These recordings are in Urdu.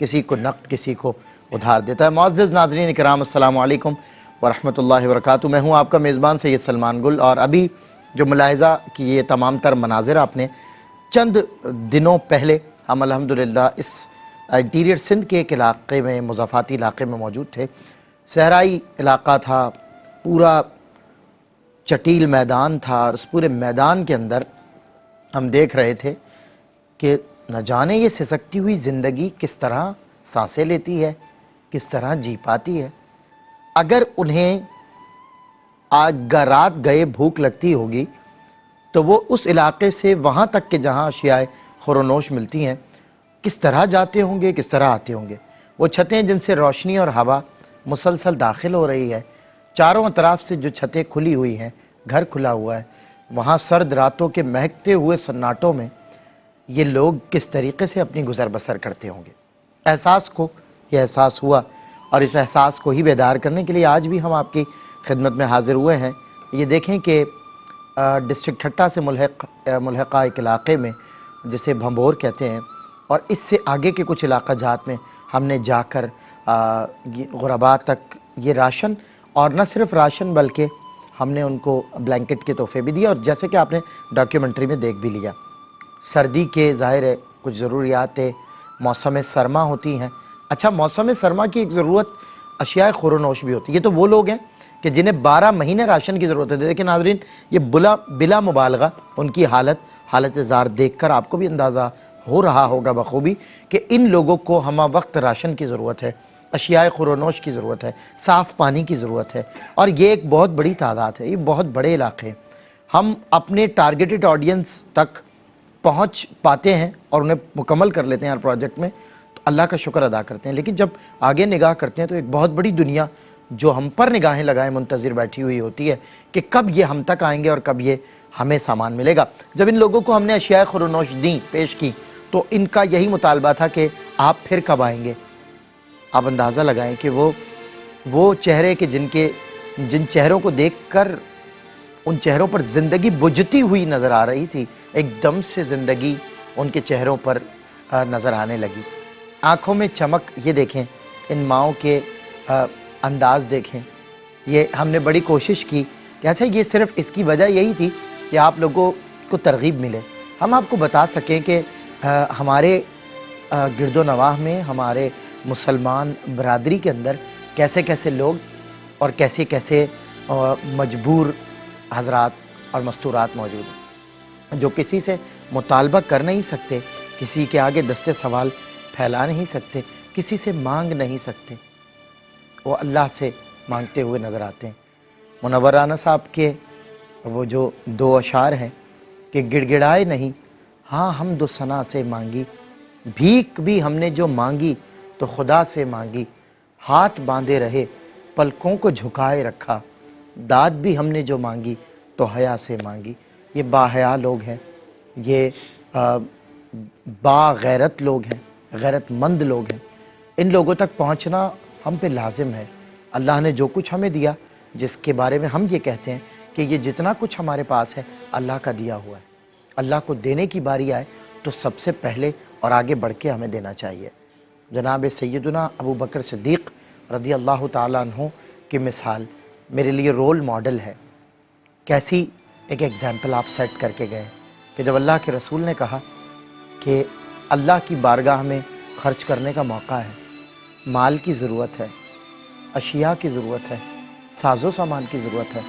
کسی کو نقد، کسی کو ادھار دیتا ہے۔ معزز ناظرین کرام، السلام علیکم ورحمۃ اللہ وبرکاتہ۔ میں ہوں آپ کا میزبان سید سلمان گل، اور ابھی جو ملاحظہ کی یہ تمام تر مناظر آپ نے، چند دنوں پہلے ہم الحمدللہ اس انٹیریئر سندھ کے ایک علاقے میں، مضافاتی علاقے میں موجود تھے۔ صحرائی علاقہ تھا، پورا چٹیل میدان تھا، اور اس پورے میدان کے اندر ہم دیکھ رہے تھے کہ نہ جانے یہ سسکتی ہوئی زندگی کس طرح سانسیں لیتی ہے، کس طرح جی پاتی ہے۔ اگر انہیں رات گئے بھوک لگتی ہوگی تو وہ اس علاقے سے وہاں تک کہ جہاں اشیاء خورونوش ملتی ہیں کس طرح جاتے ہوں گے، کس طرح آتے ہوں گے۔ وہ چھتیں جن سے روشنی اور ہوا مسلسل داخل ہو رہی ہے، چاروں اطراف سے جو چھتیں کھلی ہوئی ہیں، گھر کھلا ہوا ہے، وہاں سرد راتوں کے مہکتے ہوئے سناٹوں میں یہ لوگ کس طریقے سے اپنی گزر بسر کرتے ہوں گے۔ یہ احساس ہوا، اور اس احساس کو ہی بیدار کرنے کے لیے آج بھی ہم آپ کی خدمت میں حاضر ہوئے ہیں۔ یہ دیکھیں کہ ڈسٹرکٹ ٹھٹہ سے ملحقہ ایک علاقے میں جسے بھمبور کہتے ہیں، اور اس سے آگے کے کچھ علاقہ جات میں ہم نے جا کر غرباء تک یہ راشن، اور نہ صرف راشن بلکہ ہم نے ان کو بلینکٹ کے تحفے بھی دیے، اور جیسے کہ آپ نے ڈاکیومنٹری میں دیکھ بھی لیا، سردی کے ظاہر ہے کچھ ضروریات موسم سرما ہوتی ہیں۔ اچھا، موسم سرما کی ایک ضرورت اشیاء خورونوش بھی ہوتی ہے۔ یہ تو وہ لوگ ہیں کہ جنہیں 12 مہینے راشن کی ضرورت ہے۔ دیکھیں ناظرین، یہ بلا مبالغہ ان کی حالت زار دیکھ کر آپ کو بھی اندازہ ہو رہا ہوگا بخوبی کہ ان لوگوں کو ہمہ وقت راشن کی ضرورت ہے، اشیاء خورونوش کی ضرورت ہے، صاف پانی کی ضرورت ہے، اور یہ ایک بہت بڑی تعداد ہے، یہ بہت بڑے علاقے ہیں۔ ہم اپنے ٹارگیٹڈ آڈینس تک پہنچ پاتے ہیں اور انہیں مکمل کر لیتے ہیں ہر پروجیکٹ میں، تو اللہ کا شکر ادا کرتے ہیں۔ لیکن جب آگے نگاہ کرتے ہیں تو ایک بہت بڑی دنیا جو ہم پر نگاہیں لگائے منتظر بیٹھی ہوئی ہوتی ہے کہ کب یہ ہم تک آئیں گے اور کب یہ ہمیں سامان ملے گا۔ جب ان لوگوں کو ہم نے اشیاء خورونوش دیں، پیش کی، تو ان کا یہی مطالبہ تھا کہ آپ پھر کب آئیں گے۔ آپ اندازہ لگائیں کہ وہ چہرے کہ جن چہروں کو دیکھ کر ان چہروں پر زندگی بجھتی ہوئی نظر آ رہی تھی، ایک دم سے زندگی ان کے چہروں پر نظر آنے لگی، آنکھوں میں چمک۔ یہ دیکھیں ان ماؤں کے انداز دیکھیں۔ یہ ہم نے بڑی کوشش کی کہ اچھا یہ صرف اس کی وجہ یہی تھی کہ آپ لوگوں کو ترغیب ملے، ہم آپ کو بتا سکیں کہ ہمارے گرد و نواح میں، ہمارے مسلمان برادری کے اندر کیسے کیسے لوگ اور کیسے کیسے مجبور حضرات اور مستورات موجود ہیں جو کسی سے مطالبہ کر نہیں سکتے، کسی کے آگے دستے سوال پھیلا نہیں سکتے، کسی سے مانگ نہیں سکتے، وہ اللہ سے مانگتے ہوئے نظر آتے ہیں۔ منور رانا صاحب کے وہ جو 2 اشعار ہیں کہ گڑ گڑائے نہیں ہاں حمد و ثنا سے مانگی، بھیک بھی ہم نے جو مانگی تو خدا سے مانگی، ہاتھ باندھے رہے پلکوں کو جھکائے رکھا، داد بھی ہم نے جو مانگی تو حیا سے مانگی۔ یہ باحیا لوگ ہیں، یہ با غیرت لوگ ہیں، غیرت مند لوگ ہیں۔ ان لوگوں تک پہنچنا ہم پہ لازم ہے۔ اللہ نے جو کچھ ہمیں دیا، جس کے بارے میں ہم یہ کہتے ہیں کہ یہ جتنا کچھ ہمارے پاس ہے اللہ کا دیا ہوا ہے، اللہ کو دینے کی باری آئے تو سب سے پہلے اور آگے بڑھ کے ہمیں دینا چاہیے۔ جناب سیدنا ابو بکر صدیق رضی اللہ تعالیٰ عنہ کی مثال میرے لیے رول ماڈل ہے۔ کیسی ایک ایگزامپل آپ سیٹ کر کے گئے کہ جب اللہ کے رسول نے کہا کہ اللہ کی بارگاہ میں خرچ کرنے کا موقع ہے، مال کی ضرورت ہے، اشیاء کی ضرورت ہے، ساز و سامان کی ضرورت ہے،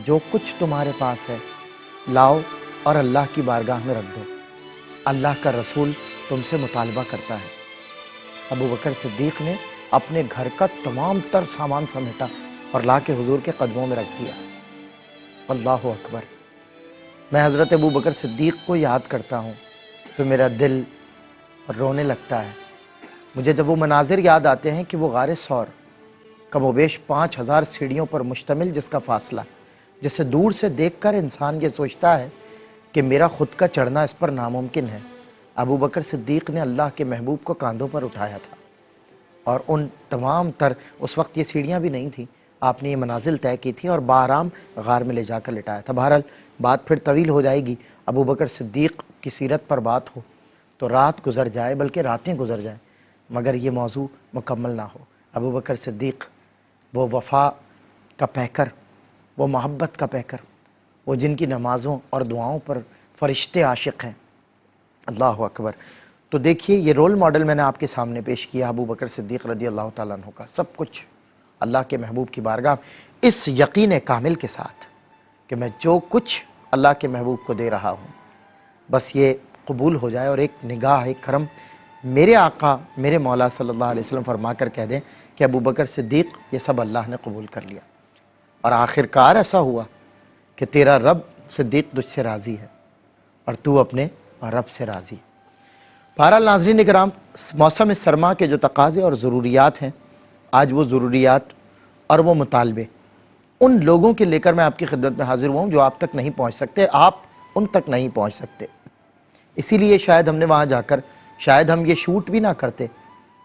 جو کچھ تمہارے پاس ہے لاؤ اور اللہ کی بارگاہ میں رکھ دو، اللہ کا رسول تم سے مطالبہ کرتا ہے۔ ابو بکر صدیق نے اپنے گھر کا تمام تر سامان سمیٹا اور لا کے حضور کے قدموں میں رکھ دیا۔ اللہ اکبر۔ میں حضرت ابو بکر صدیق کو یاد کرتا ہوں تو میرا دل رونے لگتا ہے۔ مجھے جب وہ مناظر یاد آتے ہیں کہ وہ غار ثور کم و بیش 5000 سیڑھیوں پر مشتمل جس کا فاصلہ، جسے دور سے دیکھ کر انسان یہ سوچتا ہے کہ میرا خود کا چڑھنا اس پر ناممکن ہے، ابو بکر صدیق نے اللہ کے محبوب کو کاندھوں پر اٹھایا تھا، اور ان تمام تر اس وقت یہ سیڑھیاں بھی نہیں تھیں، آپ نے یہ منازل طے کی تھی اور بآرام غار میں لے جا کر لٹایا تھا۔ بہرحال بات پھر طویل ہو جائے گی، ابو بکر صدیق کی سیرت پر بات ہو تو رات گزر جائے، بلکہ راتیں گزر جائیں، مگر یہ موضوع مکمل نہ ہو۔ ابو بکر صدیق وہ وفا کا پیکر، وہ محبت کا پیکر، وہ جن کی نمازوں اور دعاؤں پر فرشتے عاشق ہیں۔ اللہ اکبر۔ تو دیکھیے یہ رول ماڈل میں نے آپ کے سامنے پیش کیا ابو بکر صدیق رضی اللہ تعالیٰ عنہ کا، سب کچھ اللہ کے محبوب کی بارگاہ اس یقین کامل کے ساتھ کہ میں جو کچھ اللہ کے محبوب کو دے رہا ہوں بس یہ قبول ہو جائے، اور ایک نگاہ، ایک کرم میرے آقا میرے مولا صلی اللہ علیہ وسلم فرما کر کہہ دیں کہ ابو بکر صدیق یہ سب اللہ نے قبول کر لیا، اور آخر کار ایسا ہوا کہ تیرا رب صدیق تجھ سے راضی ہے اور تو اپنے رب سے راضی ہے۔ بہرحال ناظرین کرام، موسم سرما کے جو تقاضے اور ضروریات ہیں، آج وہ ضروریات اور وہ مطالبے ان لوگوں کے لے کر میں آپ کی خدمت میں حاضر ہوا ہوں جو آپ تک نہیں پہنچ سکتے، آپ ان تک نہیں پہنچ سکتے۔ اسی لیے شاید ہم نے وہاں جا کر، شاید ہم یہ شوٹ بھی نہ کرتے،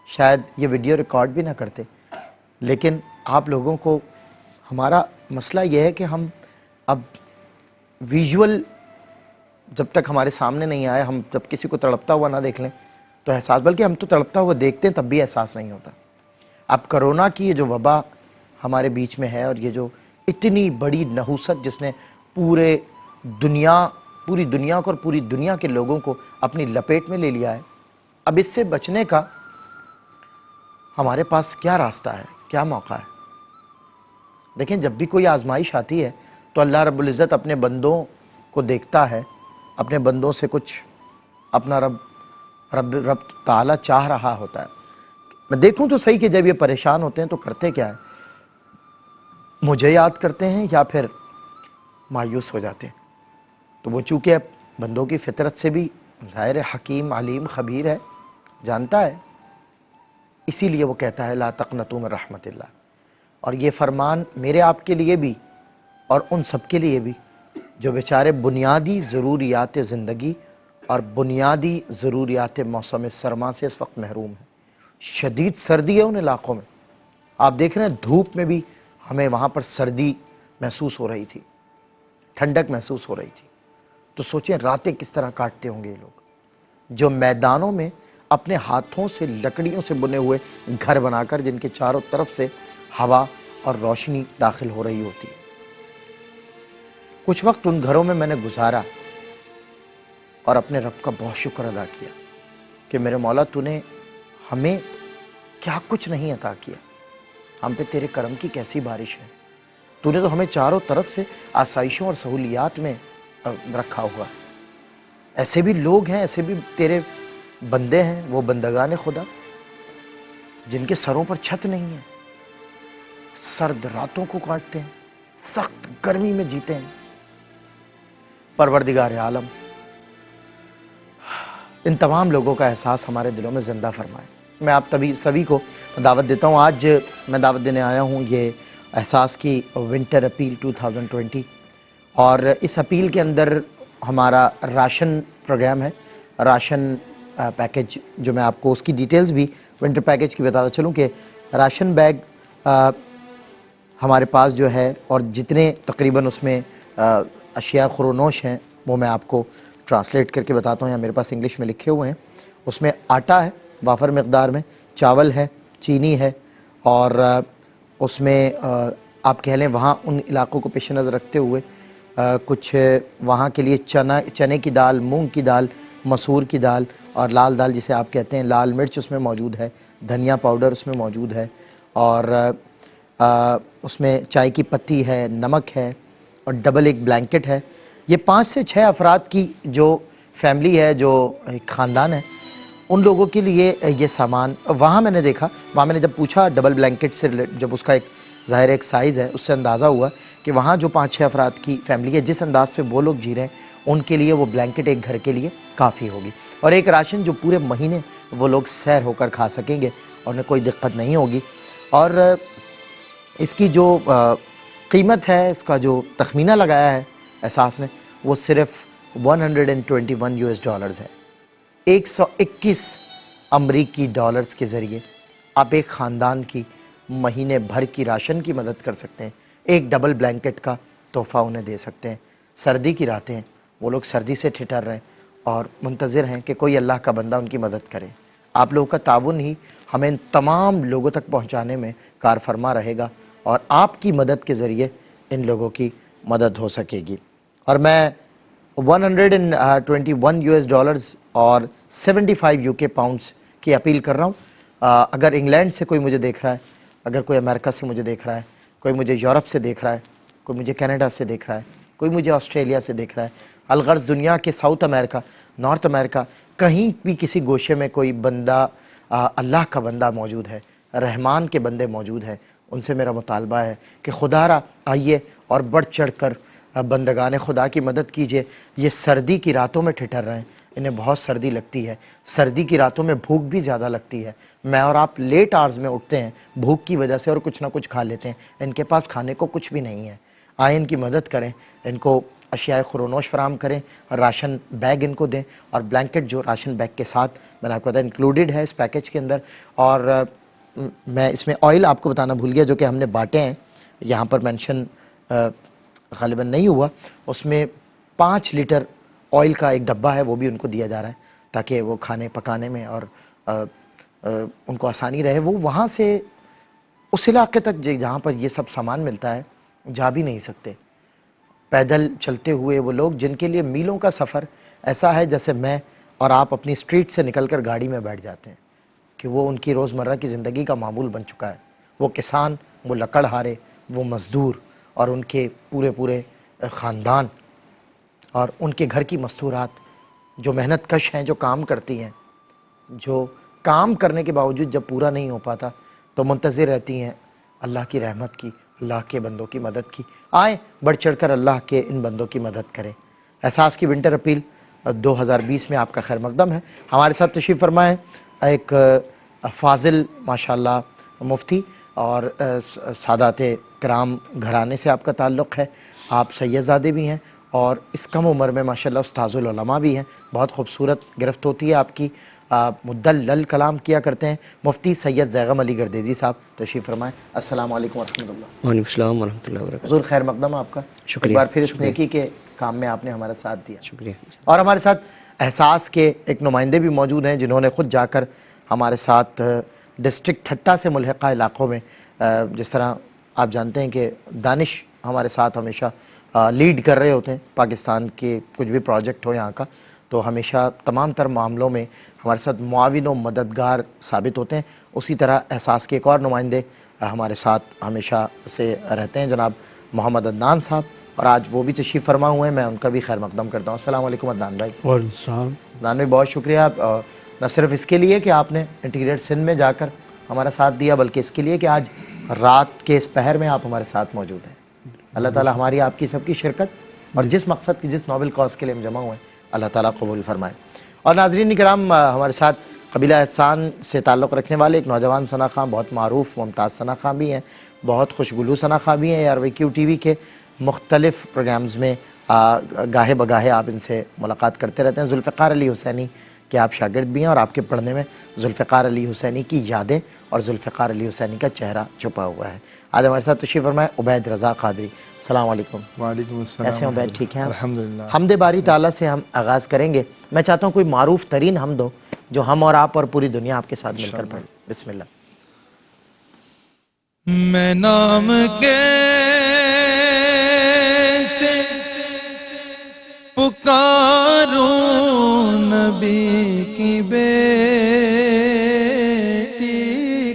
شاید یہ ویڈیو ریکارڈ بھی نہ کرتے، لیکن آپ لوگوں کو ہمارا مسئلہ یہ ہے کہ ہم اب ویژول جب تک ہمارے سامنے نہیں آئے، ہم جب کسی کو تڑپتا ہوا نہ دیکھ لیں تو احساس، بلکہ ہم تو تڑپتا ہوا دیکھتے ہیں تب بھی احساس نہیں ہوتا۔ اب کرونا کی یہ جو وبا ہمارے بیچ میں ہے، اور یہ جو اتنی بڑی نحوست جس نے پوری دنیا کو اور پوری دنیا کے لوگوں کو اپنی لپیٹ میں لے لیا ہے، اب اس سے بچنے کا ہمارے پاس کیا راستہ ہے، کیا موقع ہے؟ دیکھیں، جب بھی کوئی آزمائش آتی ہے تو اللہ رب العزت اپنے بندوں کو دیکھتا ہے، اپنے بندوں سے کچھ اپنا رب تعالیٰ چاہ رہا ہوتا ہے۔ میں دیکھوں تو صحیح کہ جب یہ پریشان ہوتے ہیں تو کرتے کیا ہیں؟ مجھے یاد کرتے ہیں یا پھر مایوس ہو جاتے ہیں؟ تو وہ چونکہ بندوں کی فطرت سے بھی ظاہر حکیم علیم خبیر ہے، جانتا ہے، اسی لیے وہ کہتا ہے لا تقنطوا من رحمت اللہ۔ اور یہ فرمان میرے آپ کے لیے بھی اور ان سب کے لیے بھی جو بیچارے بنیادی ضروریات زندگی اور بنیادی ضروریات موسم سرما سے اس وقت محروم ہیں۔ شدید سردی ہے ان علاقوں میں، آپ دیکھ رہے ہیں دھوپ میں بھی ہمیں وہاں پر سردی محسوس ہو رہی تھی، ٹھنڈک محسوس ہو رہی تھی۔ تو سوچیں راتیں کس طرح کاٹتے ہوں گے یہ لوگ جو میدانوں میں اپنے ہاتھوں سے لکڑیوں سے بنے ہوئے گھر بنا کر، جن کے چاروں طرف سے ہوا اور روشنی داخل ہو رہی ہوتی ہے۔ کچھ وقت ان گھروں میں نے گزارا اور اپنے رب کا بہت شکر ادا کیا کہ میرے مولا تو نے ہمیں کیا کچھ نہیں عطا کیا، ہم پہ تیرے کرم کی کیسی بارش ہے، تو نے تو ہمیں چاروں طرف سے آسائشوں اور سہولیات میں رکھا ہوا۔ ایسے بھی لوگ ہیں، ایسے بھی تیرے بندے ہیں، وہ بندگان خدا جن کے سروں پر چھت نہیں ہے، سرد راتوں کو کاٹتے ہیں، سخت گرمی میں جیتے ہیں۔ پروردگار عالم ان تمام لوگوں کا احساس ہمارے دلوں میں زندہ فرمائے۔ میں آپ سبھی کو دعوت دیتا ہوں، آج میں دعوت دینے آیا ہوں یہ احساس کی ونٹر اپیل 2020، اور اس اپیل کے اندر ہمارا راشن پروگرام ہے، راشن پیکج، جو میں آپ کو اس کی ڈیٹیلز بھی ونٹر پیکج کی بتاتا چلوں کہ راشن بیگ ہمارے پاس جو ہے، اور جتنے تقریباً اس میں اشیاء خورونوش ہیں وہ میں آپ کو ٹرانسلیٹ کر کے بتاتا ہوں، یا میرے پاس انگلش میں لکھے ہوئے ہیں۔ اس میں آٹا ہے وافر مقدار میں، چاول ہے، چینی ہے، اور اس میں آپ کہہ لیں وہاں ان علاقوں کو پیش نظر رکھتے ہوئے کچھ وہاں کے لیے چنے کی دال، مونگ کی دال، مسور کی دال، اور لال دال جسے آپ کہتے ہیں، لال مرچ اس میں موجود ہے، دھنیا پاؤڈر اس میں موجود ہے، اور اس میں چائے کی پتی ہے، نمک ہے، اور ڈبل ایک بلینکٹ ہے۔ یہ 5 سے 6 افراد کی جو فیملی ہے، جو ایک خاندان ہے، ان لوگوں کے لیے یہ سامان وہاں میں نے دیکھا، وہاں میں نے جب پوچھا ڈبل بلینکٹ سے، جب اس کا ایک ظاہر ایک سائز ہے، اس سے اندازہ ہوا کہ وہاں جو 5-6 افراد کی فیملی ہے، جس انداز سے وہ لوگ جی رہے ہیں، ان کے لیے وہ بلینکٹ ایک گھر کے لیے کافی ہوگی، اور ایک راشن جو پورے مہینے وہ لوگ سیر ہو کر کھا سکیں گے اور انہیں کوئی دقت نہیں ہوگی۔ اور اس کی جو قیمت ہے، اس کا جو تخمینہ لگایا ہے احساس نے، وہ صرف $121 ہے۔ 121 امریکی ڈالرز کے ذریعے آپ ایک خاندان کی مہینے بھر کی راشن کی مدد کر سکتے ہیں، ایک ڈبل بلینکٹ کا تحفہ انہیں دے سکتے ہیں۔ سردی کی راتیں ہیں، وہ لوگ سردی سے ٹھٹر رہے ہیں اور منتظر ہیں کہ کوئی اللہ کا بندہ ان کی مدد کرے۔ آپ لوگوں کا تعاون ہی ہمیں ان تمام لوگوں تک پہنچانے میں کار فرما رہے گا، اور آپ کی مدد کے ذریعے ان لوگوں کی مدد ہو سکے گی۔ اور میں $121 اور 75 UK پاؤنڈز کی اپیل کر رہا ہوں۔ اگر انگلینڈ سے کوئی مجھے دیکھ رہا ہے، اگر کوئی امریکہ سے مجھے دیکھ رہا ہے، کوئی مجھے یورپ سے دیکھ رہا ہے، کوئی مجھے کینیڈا سے دیکھ رہا ہے، کوئی مجھے آسٹریلیا سے دیکھ رہا ہے، الغرض دنیا کے ساؤتھ امریکہ، نارتھ امریکہ، کہیں بھی کسی گوشے میں کوئی بندہ اللہ کا بندہ موجود ہے، رحمان کے بندے موجود ہیں، ان سے میرا مطالبہ ہے کہ خدا را آئیے اور بڑھ چڑھ کر بندگان خدا کی مدد کیجئے۔ یہ سردی کی راتوں میں ٹھٹر رہے ہیں، انہیں بہت سردی لگتی ہے، سردی کی راتوں میں بھوک بھی زیادہ لگتی ہے۔ میں اور آپ لیٹ آورز میں اٹھتے ہیں بھوک کی وجہ سے اور کچھ نہ کچھ کھا لیتے ہیں، ان کے پاس کھانے کو کچھ بھی نہیں ہے۔ آئیں ان کی مدد کریں، ان کو اشیاء خورونوش فراہم کریں، راشن بیگ ان کو دیں، اور بلینکٹ جو راشن بیگ کے ساتھ میں نے آپ کو بتایا انکلوڈڈ ہے اس پیکیج کے اندر۔ اور میں اس میں آئل آپ کو بتانا بھول گیا جو کہ ہم نے بانٹے ہیں، یہاں پر مینشن غالباً نہیں ہوا، اس میں 5 لیٹر آئل کا ایک ڈبہ ہے، وہ بھی ان کو دیا جا رہا ہے تاکہ وہ کھانے پکانے میں اور ان کو آسانی رہے۔ وہ وہاں سے اس علاقے تک جہاں پر یہ سب سامان ملتا ہے جا بھی نہیں سکتے، پیدل چلتے ہوئے وہ لوگ جن کے لیے میلوں کا سفر ایسا ہے جیسے میں اور آپ اپنی اسٹریٹ سے نکل کر گاڑی میں بیٹھ جاتے ہیں، کہ وہ ان کی روزمرہ کی زندگی کا معمول بن چکا ہے۔ وہ کسان، وہ لکڑہارے، وہ مزدور اور ان کے پورے خاندان اور ان کے گھر کی مستورات جو محنت کش ہیں، جو کام کرتی ہیں، جو کام کرنے کے باوجود جب پورا نہیں ہو پاتا تو منتظر رہتی ہیں اللہ کی رحمت کی، اللہ کے بندوں کی مدد کی۔ آئیں بڑھ چڑھ کر اللہ کے ان بندوں کی مدد کریں۔ احساس کی ونٹر اپیل 2020 میں آپ کا خیر مقدم ہے۔ ہمارے ساتھ تشریف فرما ہے ایک فاضل ماشاءاللہ مفتی، اور سادات کرام گھرانے سے آپ کا تعلق ہے، آپ سید زادے بھی ہیں اور اس کم عمر میں ماشاءاللہ استاذ العلماء بھی ہیں، بہت خوبصورت گرفت ہوتی ہے آپ کی، مدلل کلام کیا کرتے ہیں۔ مفتی سید زیغم علی گردیزی صاحب تشریف فرمائیں۔ السلام علیکم ورحمۃ اللہ۔ وعلیکم السلام ورحمۃ اللہ وبرکاتہ۔ حضور خیر مقدم آپ کا، شکریہ، ایک بار پھر اس شکریہ۔ نیکی کے کام میں آپ نے ہمارا ساتھ دیا۔ شکریہ۔ اور ہمارے ساتھ احساس کے ایک نمائندے بھی موجود ہیں جنہوں نے خود جا کر ہمارے ساتھ ڈسٹرکٹ ٹھٹہ سے ملحقہ علاقوں میں، جس طرح آپ جانتے ہیں کہ دانش ہمارے ساتھ ہمیشہ لیڈ کر رہے ہوتے ہیں، پاکستان کے کچھ بھی پروجیکٹ ہو یہاں کا تو ہمیشہ تمام تر معاملوں میں ہمارے ساتھ معاون و مددگار ثابت ہوتے ہیں۔ اسی طرح احساس کے ایک اور نمائندے ہمارے ساتھ ہمیشہ سے رہتے ہیں، جناب محمد عدنان صاحب، اور آج وہ بھی تشریف فرما ہوئے ہیں، میں ان کا بھی خیر مقدم کرتا ہوں۔ السلام علیکم عدنان بھائی۔ وعلیکم السلام۔ عدنان بھائی بہت شکریہ، نہ صرف اس کے لیے کہ آپ نے انٹیگریٹ سندھ میں جا کر ہمارا ساتھ دیا، بلکہ اس کے لیے کہ آج رات کے اس پہر میں آپ ہمارے ساتھ موجود ہیں۔ اللہ تعالیٰ ہماری آپ کی سب کی شرکت اور جس مقصد کی، جس نوبل کاز کے لیے ہم جمع ہوئے ہیں، اللہ تعالیٰ قبول فرمائے۔ اور ناظرین کرام، ہمارے ساتھ قبیلہ احسان سے تعلق رکھنے والے ایک نوجوان ثنا خاں، بہت معروف ممتاز ثنا خاں بھی ہیں، بہت خوشگلو ثنا خاں بھی ہیں، RYQ TV کے مختلف پروگرامز میں گاہے بگاہے آپ ان سے ملاقات کرتے رہتے ہیں۔ ذوالفقار علی حسینی کے آپ شاگرد بھی ہیں، اور آپ کے پڑھنے میں ذوالفقار علی حسینی کی یادیں اور ذوالفقار علی حسینی کا چہرہ چھپا ہوا ہے۔ آج ہمارے ساتھ تشریف فرمائے عبید رضا قادری۔ السلام علیکم۔ وعلیکم السلام۔ کیسے ہیں عبید؟ ٹھیک ہیں؟ الحمدللہ۔ حمد باری تعالیٰ سے ہم آغاز کریں گے۔ میں چاہتا ہوں کوئی معروف ترین حمد ہو جو ہم اور آپ اور پوری دنیا آپ کے ساتھ مل کر پڑھیں۔ بسم اللہ۔ میں نام کیسے پکاروں نبی کی بیٹی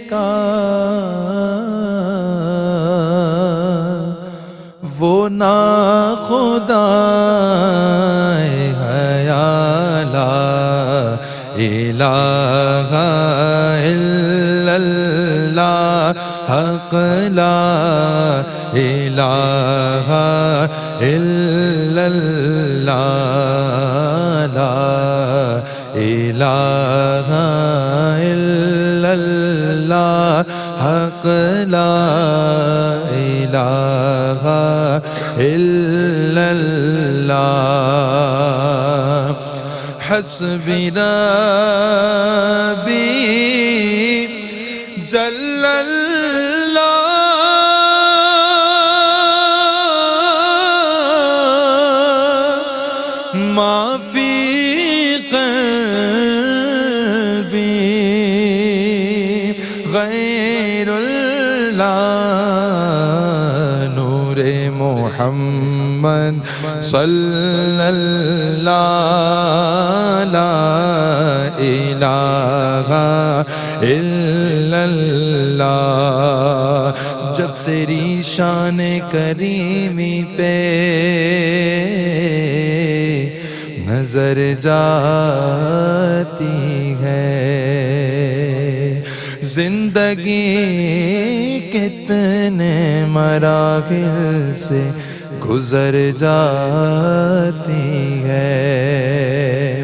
کا، وہ ناخدا حیا لا الہ الا اللہ، حق لا الہ الا اللہ، لا الہ الا اللہ، حق لا الہ الا اللہ، حسبی ربی جل اللہ، ما فی قلبی اللہ نور محمد صلی اللہ لا الہ الا اللہ جب تیری شان کریمی پہ نظر جاتی ہے زندگی کتنے مراحل سے گزر جاتی ہے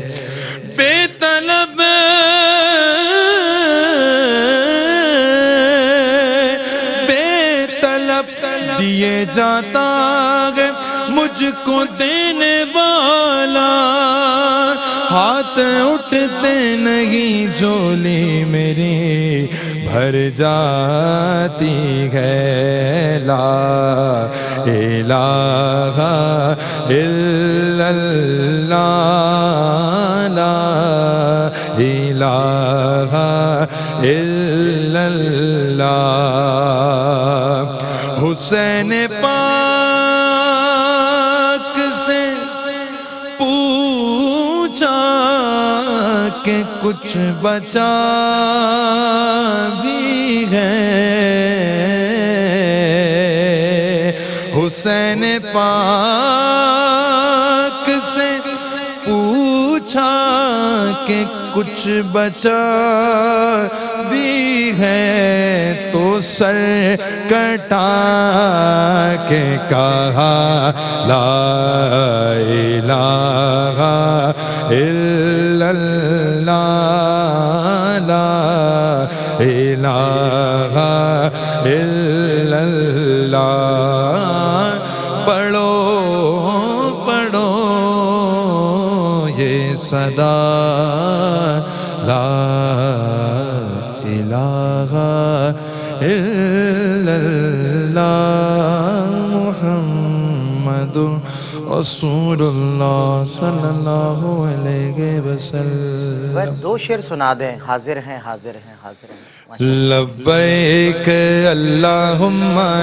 بے طلب دیے جاتا ہے مجھ کو دینے والا ہاتھ اٹھتے نہیں جھولی میری بھر جاتی ہے لا الہ الا اللہ لا الہ الا اللہ حسین پاک سے پوچھا کہ کچھ بچا بھی ہے حسین پاک سے پوچھا کہ کچھ بچا بھی ہے تو سر کٹا کے کہا لا الہ الا اللہ لا الہ الا اللہ پڑھو پڑھو یہ صدا لا الہ الا اللہ محمد رسول اللہ صلی اللہ علیہ وسلم دو شعر سنا دیں حاضر ہیں حاضر ہیں حاضر ہیں لبیک اللہم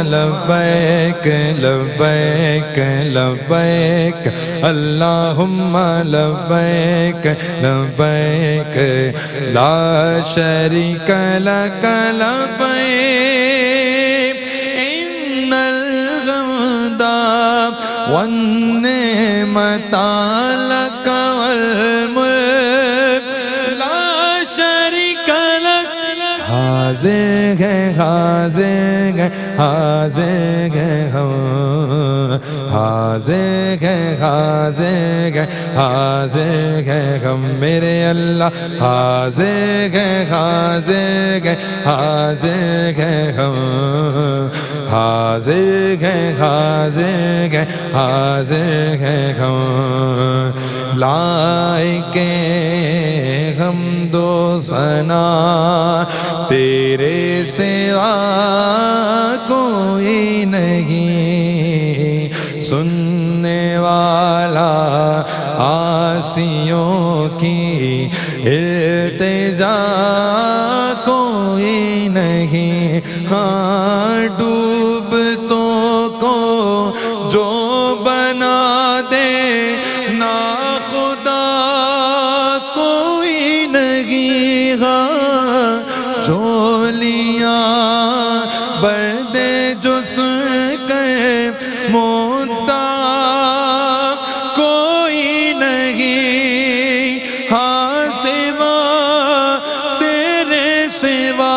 لبیک لبیک لبیک اللہم لبیک لبیک لا شریک لک لبیک ان الحمد والنعمت لک والملک لا شریک لک حاضر ہے حاضر ہے حاضر ہے حاضر ہے حاضر ہے حاضر ہے ہم میرے اللہ حاضر ہے حاضر ہے حاضر ہے ہم حاضر ہے حاضر ہے حاضر ہے ہم لائق حمد و ثنا تیرے سوا کوئی نہیں سننے والا آسیوں کی التجا کوئی نہیں ہاں ڈوبتوں کو جو بنا دے نا خدا کوئی نہیں ہاں جھولیاں بردے جس کر مدعا کوئی نہیں ہاں سوا تیرے سوا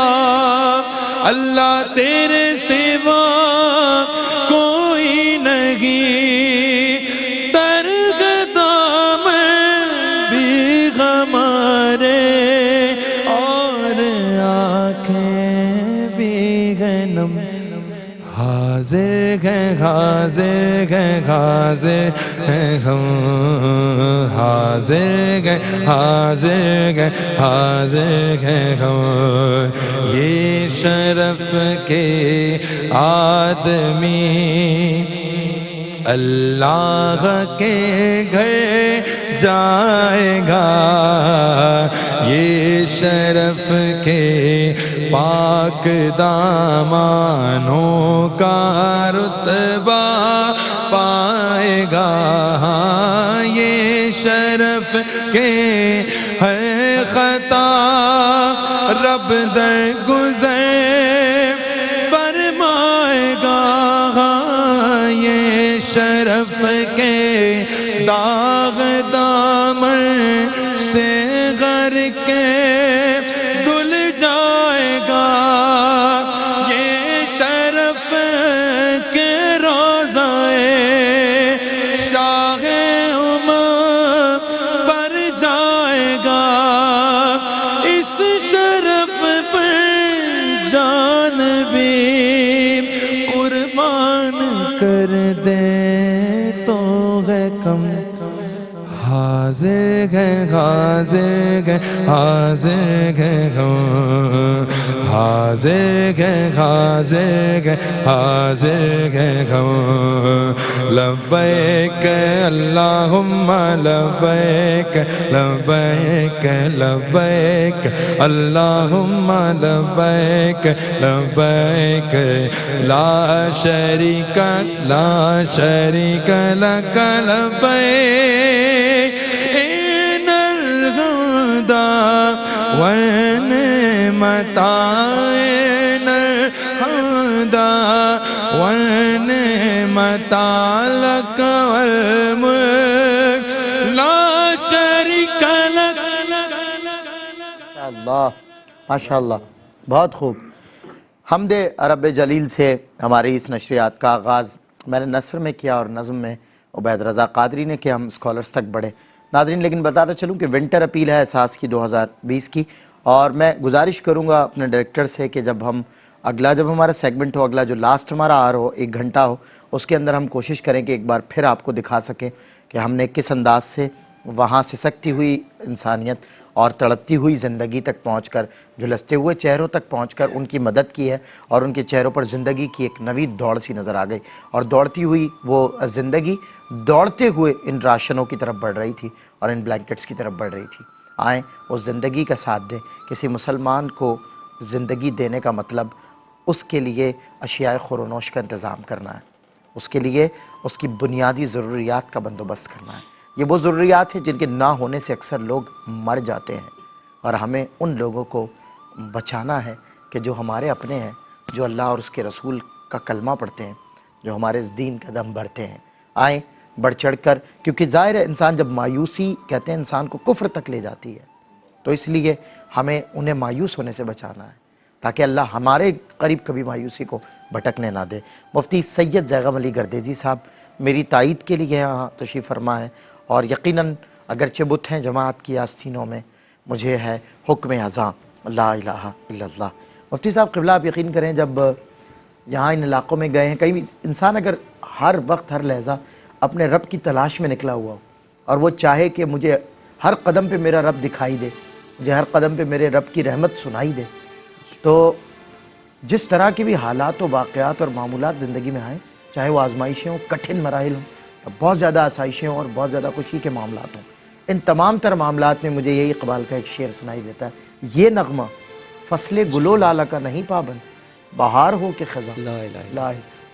اللہ تیرے سوا کوئی نہیں درگدام بھی ہمارے اور آنکھیں بھی غنم حاضر ہے حاضر ہے حاضر ہے ہم حاضر ہے حاضر ہے حاضر ہے ہم یہ شرف کے آدمی اللہ کے گھر جائے گا یہ شرف کے پاک دامانوں کا رتبہ پائے گا، یہ شرف کے ہر خطا رب در گزر فرمائے گا، یہ شرف کے داغ دامن سے غر کے دھل جائے گا، یہ شرف کے روضۂ شاہ امم پر جائے گا، اس شرف پر جان بھی قربان کر دے تو ہے کم، حاضر ہے حاضر ہے حاضر ہے ہم، حاضر ہے حاضر ہے حاضر ہے ہم، لبیک اللہم لبیک لبیک لبیک اللہم لبیک لبیک لا شریک لک لبیک ان الہدی والنعمت ان الحمد والنعمت لک والملک لا شریک لک۔ اللہ ماشاء اللہ، بہت خوب۔ حمد رب جلیل سے ہماری اس نشریات کا آغاز میں نے نثر میں کیا اور نظم میں عبید رضا قادری نے کیا، ہم اسکالرز تک بڑھے۔ ناظرین لیکن بتاتا چلوں کہ ونٹر اپیل ہے احساس کی 2020 کی، اور میں گزارش کروں گا اپنے ڈائریکٹر سے کہ جب ہمارا سیگمنٹ ہو، اگلا جو لاسٹ ہمارا آر ہو، 1 گھنٹہ ہو، اس کے اندر ہم کوشش کریں کہ ایک بار پھر آپ کو دکھا سکیں کہ ہم نے کس انداز سے وہاں سسکتی ہوئی انسانیت اور تڑپتی ہوئی زندگی تک پہنچ کر، جھلستے ہوئے چہروں تک پہنچ کر ان کی مدد کی ہے، اور ان کے چہروں پر زندگی کی ایک نوی دوڑ سی نظر آ گئی، اور دوڑتی ہوئی وہ زندگی دوڑتے ہوئے ان راشنوں کی طرف بڑھ رہی تھی اور ان بلینکٹس کی طرف بڑھ رہی تھی۔ آئیں اس زندگی کا ساتھ دیں۔ کسی مسلمان کو زندگی دینے کا مطلب اس کے لیے اشیاء خور و نوش کا انتظام کرنا ہے، اس کے لیے اس کی بنیادی ضروریات کا بندوبست کرنا ہے۔ یہ وہ ضروریات ہیں جن کے نہ ہونے سے اکثر لوگ مر جاتے ہیں، اور ہمیں ان لوگوں کو بچانا ہے کہ جو ہمارے اپنے ہیں، جو اللہ اور اس کے رسول کا کلمہ پڑھتے ہیں، جو ہمارے اس دین کا دم بھرتے ہیں۔ آئیں بڑھ چڑھ کر، کیونکہ ظاہر ہے انسان جب مایوسی کہتے ہیں انسان کو کفر تک لے جاتی ہے، تو اس لیے ہمیں انہیں مایوس ہونے سے بچانا ہے تاکہ اللہ ہمارے قریب کبھی مایوسی کو بھٹکنے نہ دے۔ مفتی سید زیغم علی گردیزی صاحب میری تائید کے لیے یہاں تشریف فرما ہے، اور یقیناً اگرچہ بت ہیں جماعت کی آستینوں میں، مجھے ہے حکم اذاں لا الہ الا اللہ۔ مفتی صاحب قبلہ آپ یقین کریں، جب یہاں ان علاقوں میں گئے ہیں، کئی انسان اگر ہر وقت ہر لحظہ اپنے رب کی تلاش میں نکلا ہوا ہو، اور وہ چاہے کہ مجھے ہر قدم پہ میرا رب دکھائی دے، مجھے ہر قدم پہ میرے رب کی رحمت سنائی دے، تو جس طرح کے بھی حالات و واقعات اور معمولات زندگی میں آئیں، چاہے وہ آزمائشیں ہوں، کٹھن مراحل ہوں، بہت زیادہ آسائشیں ہوں اور بہت زیادہ خوشی کے معاملات ہوں، ان تمام تر معاملات میں مجھے یہی اقبال کا ایک شعر سنائی دیتا ہے، یہ نغمہ فصل گل و لالا کا نہیں پابند، بہار ہو کہ خزاں لا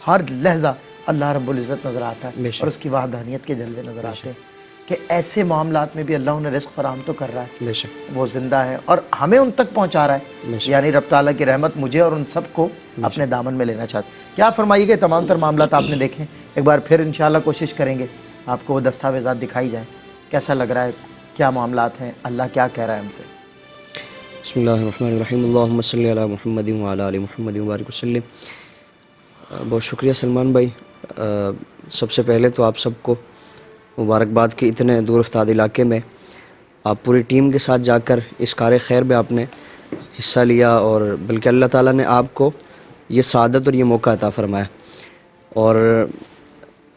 ہر لحظہ اللہ رب العزت نظر آتا ہے اور اس کی وحدانیت کے جلوے نظر آتے ہیں کہ ایسے معاملات میں بھی اللہ انہیں رزق فراہم تو کر رہا ہے، وہ زندہ ہے اور ہمیں ان تک پہنچا رہا ہے، یعنی رب تعالیٰ کی رحمت مجھے اور ان سب کو اپنے دامن میں لینا چاہتے ہیں۔ کیا فرمائیے گا؟ تمام تر معاملات آپ نے دیکھیں، ایک بار پھر انشاءاللہ کوشش کریں گے آپ کو وہ دستاویزات دکھائی جائیں، کیسا لگ رہا ہے، کیا معاملات ہیں، اللہ کیا کہہ رہا ہے ہم سے؟ بسم اللہ الرحمن الرحیم، اللہم صلی علی محمد وعلی آل محمد وبارک وسلم۔ بہت شکریہ سلمان بھائی، سب سے پہلے تو آپ سب کو مبارکباد کہ اتنے دور افتاد علاقے میں آپ پوری ٹیم کے ساتھ جا کر اس کار خیر میں آپ نے حصہ لیا، اور بلکہ اللہ تعالیٰ نے آپ کو یہ سعادت اور یہ موقع عطا فرمایا۔ اور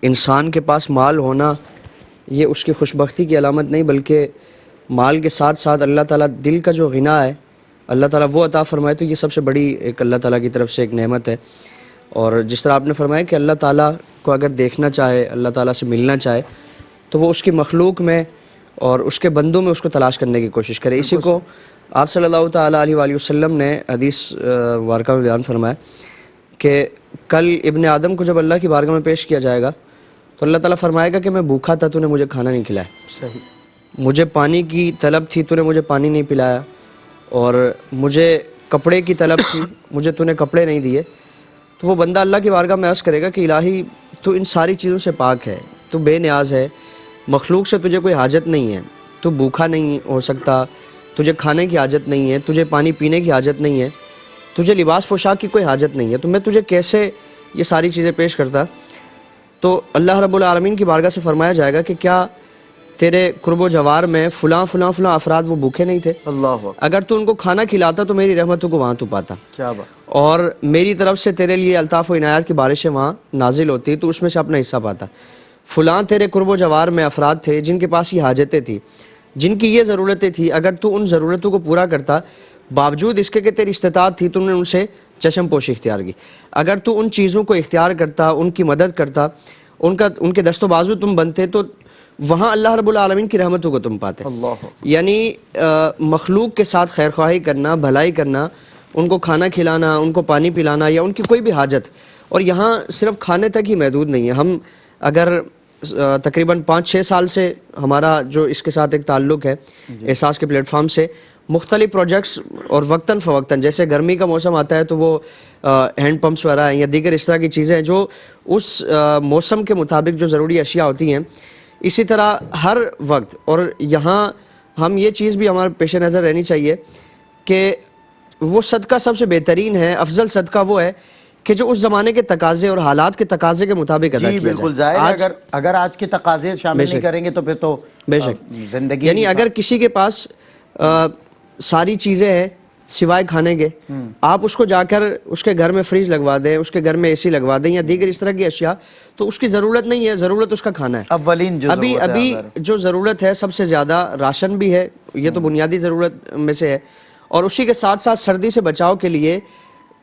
انسان کے پاس مال ہونا یہ اس کی خوش بختی کی علامت نہیں، بلکہ مال کے ساتھ ساتھ اللہ تعالیٰ دل کا جو غنا ہے اللہ تعالیٰ وہ عطا فرمائے، تو یہ سب سے بڑی ایک اللہ تعالیٰ کی طرف سے ایک نعمت ہے۔ اور جس طرح آپ نے فرمایا کہ اللہ تعالیٰ کو اگر دیکھنا چاہے، اللہ تعالیٰ سے ملنا چاہے، تو وہ اس کی مخلوق میں اور اس کے بندوں میں اس کو تلاش کرنے کی کوشش کرے۔ اسی کو آپ صلی اللہ تعالیٰ علیہ وآلہ وسلم نے حدیث مبارکہ میں بیان فرمایا کہ کل ابن آدم کو جب اللہ کی بارگاہ میں پیش کیا جائے گا تو اللہ تعالیٰ فرمائے گا کہ میں بھوکا تھا، تو نے مجھے کھانا نہیں کھلایا، صحیح، مجھے پانی کی طلب تھی، تو نے مجھے پانی نہیں پلایا، اور مجھے کپڑے کی طلب تھی، مجھے تو نے کپڑے نہیں دیے. تو وہ بندہ اللہ کی بارگاہ میں عرض کرے گا کہ الہی تو ان ساری چیزوں سے پاک ہے، تو بے نیاز ہے، مخلوق سے تجھے کوئی حاجت نہیں ہے، تو بھوکا نہیں ہو سکتا، تجھے کھانے کی حاجت نہیں ہے، تجھے پانی پینے کی حاجت نہیں ہے، تجھے لباس پوشاک کی کوئی حاجت نہیں ہے، تو میں تجھے کیسے یہ ساری چیزیں پیش کرتا. تو اللہ رب العالمین کی بارگاہ سے فرمایا جائے گا کہ کیا تیرے قرب و جوار میں فلاں فلاں فلاں افراد وہ بھوکے نہیں تھے؟ اللہ اکبر، اگر تو ان کو کھانا کھلاتا تو میری رحمتوں کو وہاں تو پاتا، کیا بات، اور میری طرف سے تیرے لیے الطاف و عنایات کی بارشیں وہاں نازل ہوتی تو اس میں سے اپنا حصہ پاتا. فلاں تیرے قرب و جوار میں افراد تھے جن کے پاس یہ حاجتیں تھیں، جن کی یہ ضرورتیں تھیں، اگر تو ان ضرورتوں کو پورا کرتا باوجود اس کے کہ تیری استطاعت تھی، تم نے ان سے چشم پوشی اختیار کی. اگر تو ان چیزوں کو اختیار کرتا، ان کی مدد کرتا، ان کے دست و بازو تم بنتے، تو وہاں اللہ رب العالمین کی رحمتوں کو تم پاتے. اللہ، یعنی مخلوق کے ساتھ خیر خواہی کرنا، بھلائی کرنا، ان کو کھانا کھلانا، ان کو پانی پلانا، یا ان کی کوئی بھی حاجت، اور یہاں صرف کھانے تک ہی محدود نہیں ہے. ہم اگر تقریباً 5-6 سال سے ہمارا جو اس کے ساتھ ایک تعلق ہے احساس کے پلیٹ فارم سے، مختلف پروجیکٹس اور وقتاً فوقتاً، جیسے گرمی کا موسم آتا ہے تو وہ ہینڈ پمپس وغیرہ ہیں یا دیگر اس طرح کی چیزیں ہیں جو اس موسم کے مطابق جو ضروری اشیاء ہوتی ہیں، اسی طرح ہر وقت. اور یہاں ہم یہ چیز بھی ہمارے پیش نظر رہنی چاہیے کہ وہ صدقہ سب سے بہترین ہے، افضل صدقہ وہ ہے کہ جو اس زمانے کے تقاضے اور حالات کے تقاضے کے مطابق ادا جی کیا بالکل، جائے. ظاہر ہے اگر آج کے تقاضے شامل نہیں کریں گے تو پھر تو بے شک زندگی، یعنی اگر کسی کے پاس ساری چیزیں ہیں سوائے کھانے کے، آپ اس کو جا کر اس کے گھر میں فریج لگوا دیں، اس کے گھر میں اے سی لگوا دیں یا دیگر اس طرح کی اشیاء، تو اس کی ضرورت نہیں ہے، ضرورت اس کا کھانا ہے. اولین جو ابھی جو ضرورت ہے سب سے زیادہ راشن بھی ہے، یہ تو بنیادی ضرورت میں سے ہے، اور اسی کے ساتھ ساتھ سردی سے بچاؤ کے لیے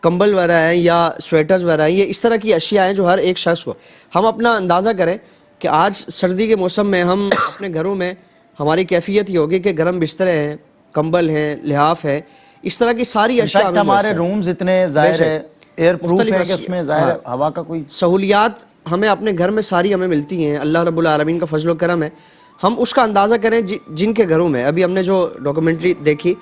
کمبل وغیرہ ہیں یا سویٹرز وغیرہ ہیں، یہ اس طرح کی اشیاء ہیں جو ہر ایک شخص کو. ہم اپنا اندازہ کریں کہ آج سردی کے موسم میں ہم اپنے گھروں میں ہماری کیفیت یہ ہوگی کہ گرم بسترے ہیں، کمبل ہیں، لحاف ہے، اس طرح کی ساری اشیاء ہمارے رومز اتنے ظاہر ہے ایئر پروف ہے کہ اس میں ظاہر ہوا کا کوئی سہولیات ہمیں اپنے گھر میں ساری ہمیں ملتی ہیں، اللہ رب العالمین کا فضل و کرم ہے. ہم اس کا اندازہ کریں جن کے گھروں میں، ابھی ہم نے جو ڈاکومنٹری دیکھی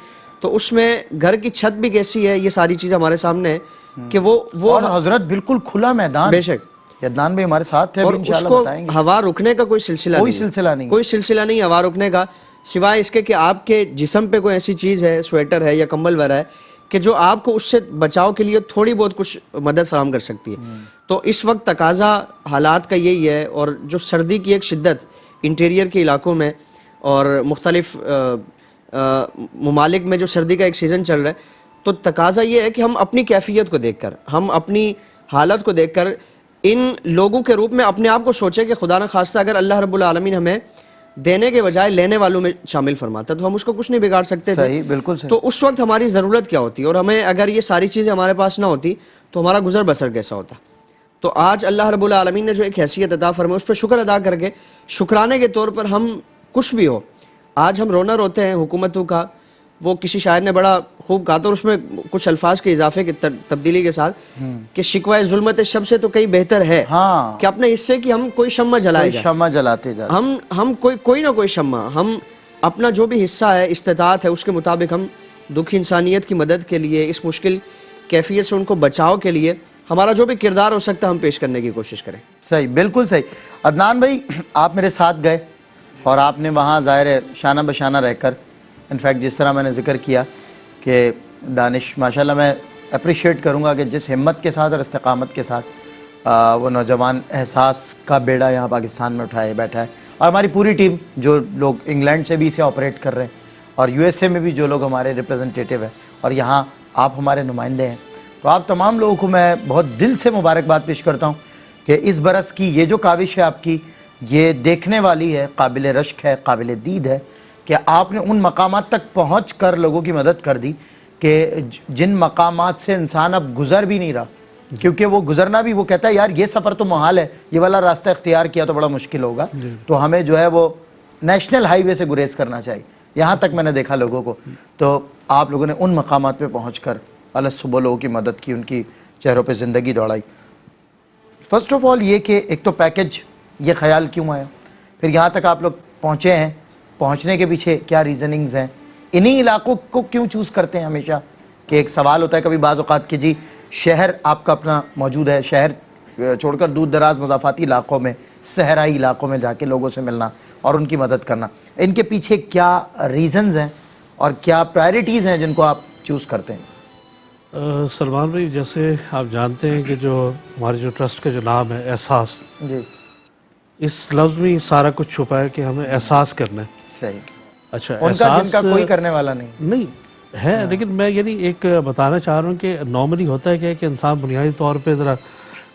تو اس میں گھر کی چھت بھی کیسی ہے، یہ ساری چیزیں ہمارے سامنے ہیں کہ وہ اور حضرت بالکل کھلا میدان. بے شک عدنان بھی ہمارے ساتھ تھے، اور اس کو ہوا رکنے کا کوئی سلسلہ نہیں، ہوا رکنے کا، سوائے اس کے کہ آپ کے جسم پہ کوئی ایسی چیز ہے، سویٹر ہے یا کمبل وغیرہ ہے کہ جو آپ کو اس سے بچاؤ کے لیے تھوڑی بہت کچھ مدد فراہم کر سکتی ہے. تو اس وقت تقاضا حالات کا یہی ہے، اور جو سردی کی ایک شدت انٹیریئر کے علاقوں میں اور مختلف ممالک میں جو سردی کا ایک سیزن چل رہا ہے، تو تقاضا یہ ہے کہ ہم اپنی کیفیت کو دیکھ کر، ہم اپنی حالت کو دیکھ کر ان لوگوں کے روپ میں اپنے آپ کو سوچیں کہ خدا نہ خواستہ اگر اللہ رب العالمین ہمیں دینے کے بجائے لینے والوں میں شامل فرماتا تو ہم اس کو کچھ نہیں بگاڑ سکتے تھے. صحیح، بالکل صحیح. تو اس وقت ہماری ضرورت کیا ہوتی، اور ہمیں اگر یہ ساری چیزیں ہمارے پاس نہ ہوتی تو ہمارا گزر بسر کیسا ہوتا. تو آج اللہ رب العالمین نے جو ایک حیثیت عطا فرمائی، اس پہ شکر ادا کر کے شکرانے کے طور پر ہم کچھ بھی ہو، آج ہم رونا روتے ہیں حکومتوں کا. وہ کسی شاعر نے بڑا خوب کہا تھا، اور اس میں کچھ الفاظ کے اضافے کی تبدیلی کے ساتھ کہ شکوہ ظلمت شب سے تو کئی بہتر ہے کہ اپنے حصے کی ہم کوئی شمع جلائے جائیں، شمع جلاتے جائیں، ہم کوئی نہ کوئی شمع، ہم اپنا جو بھی حصہ ہے، استطاعت ہے، اس کے مطابق ہم دکھی انسانیت کی مدد کے لیے، اس مشکل کیفیت سے ان کو بچاؤ کے لیے ہمارا جو بھی کردار ہو سکتا ہے ہم پیش کرنے کی کوشش کریں. صحیح، بالکل صحیح. عدنان بھائی، آپ میرے ساتھ گئے اور آپ نے وہاں ظاہر ہے شانہ بشانہ رہ کر، انفیکٹ جس طرح میں نے ذکر کیا کہ دانش ماشاءاللہ، میں اپریشیٹ کروں گا کہ جس ہمت کے ساتھ اور استقامت کے ساتھ وہ نوجوان احساس کا بیڑا یہاں پاکستان میں اٹھائے بیٹھا ہے، اور ہماری پوری ٹیم جو لوگ انگلینڈ سے بھی اسے آپریٹ کر رہے ہیں اور یو ایس اے میں بھی جو لوگ ہمارے ریپرزنٹیٹیو ہیں، اور یہاں آپ ہمارے نمائندے ہیں، تو آپ تمام لوگوں کو میں بہت دل سے مبارکباد پیش کرتا ہوں کہ اس برس کی یہ جو کاوش ہے آپ کی، یہ دیکھنے والی ہے، قابل رشک ہے، قابل دید ہے کہ آپ نے ان مقامات تک پہنچ کر لوگوں کی مدد کر دی کہ جن مقامات سے انسان اب گزر بھی نہیں رہا، کیونکہ وہ گزرنا بھی، وہ کہتا ہے یار یہ سفر تو محال ہے، یہ والا راستہ اختیار کیا تو بڑا مشکل ہوگا، تو ہمیں جو ہے وہ نیشنل ہائی وے سے گریز کرنا چاہیے. یہاں تک میں نے دیکھا لوگوں کو. تو آپ لوگوں نے ان مقامات پہ پہنچ کر الصبح لوگوں کی مدد کی, ان کی چہروں پہ زندگی دوڑائی. فرسٹ آف آل یہ کہ ایک تو پیکج, یہ خیال کیوں آیا, پھر یہاں تک آپ لوگ پہنچے ہیں, پہنچنے کے پیچھے کیا ریزننگز ہیں, انہی علاقوں کو کیوں چوز کرتے ہیں ہمیشہ؟ کہ ایک سوال ہوتا ہے کبھی بعض اوقات کہ جی شہر آپ کا اپنا موجود ہے, شہر چھوڑ کر دور دراز مضافاتی علاقوں میں, صحرائی علاقوں میں جا کے لوگوں سے ملنا اور ان کی مدد کرنا, ان کے پیچھے کیا ریزنز ہیں اور کیا پرائرٹیز ہیں جن کو آپ چوز کرتے ہیں؟ سلمان بھائی, جیسے آپ جانتے ہیں کہ جو ہمارے جو ٹرسٹ کا جو نام ہے احساس, جی اس لفظ میں سارا کچھ چھپا ہے کہ ہمیں احساس کرنا ہے. صحیح. اچھا, ان کا جن کا کوئی کرنے والا نہیں ہے, لیکن میں یعنی ایک بتانا چاہ رہا ہوں کہ نارملی ہوتا ہے کہ انسان بنیادی طور پہ ذرا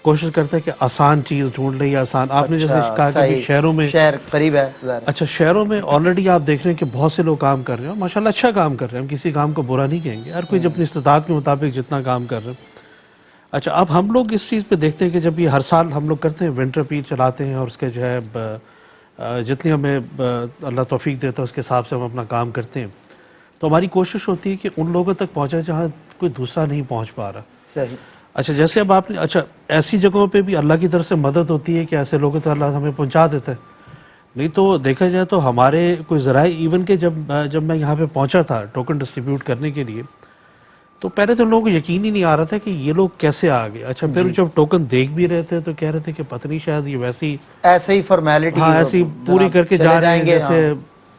کوشش کرتا ہے کہ آسان چیز ڈھونڈ لے, یا آسان, آپ نے جیسے کہا کہ شہروں میں, شہر قریب ہے, اچھا شہروں میں آلریڈی آپ دیکھ رہے ہیں کہ بہت سے لوگ کام کر رہے ہیں, ماشاءاللہ اچھا کام کر رہے ہیں, ہم کسی کام کو برا نہیں کہیں گے, ہر کوئی اپنی استطاعت کے مطابق جتنا کام کر رہے ہیں. اچھا, اب ہم لوگ اس چیز پہ دیکھتے ہیں کہ جب یہ ہر سال ہم لوگ کرتے ہیں ونٹر پیل چلاتے ہیں, اور اس کے جو ہے جتنی ہمیں اللہ توفیق دیتا ہے اس کے حساب سے ہم اپنا کام کرتے ہیں, تو ہماری کوشش ہوتی ہے کہ ان لوگوں تک پہنچا جہاں کوئی دوسرا نہیں پہنچ پا رہا. صحیح. اچھا, جیسے اب آپ نے, اچھا ایسی جگہوں پہ بھی اللہ کی طرف سے مدد ہوتی ہے کہ ایسے لوگوں تک اللہ ہمیں پہنچا دیتا ہے. نہیں تو دیکھا جائے تو ہمارے کوئی ذرائع, ایون کہ جب میں یہاں پہ پہنچا تھا ٹوکن ڈسٹریبیوٹ کرنے کے لیے, تو پہلے تو ان لوگوں کو یقین ہی نہیں آ رہا تھا کہ یہ لوگ کیسے آ گئے. اچھا, پھر جب ٹوکن دیکھ بھی رہے تھے تو کہہ رہے تھے کہ پتہ نہیں شاید یہ ویسی ایسے ہی فارمیلٹی, ہاں ایسی پوری کر کے جا رہے ہیں, جیسے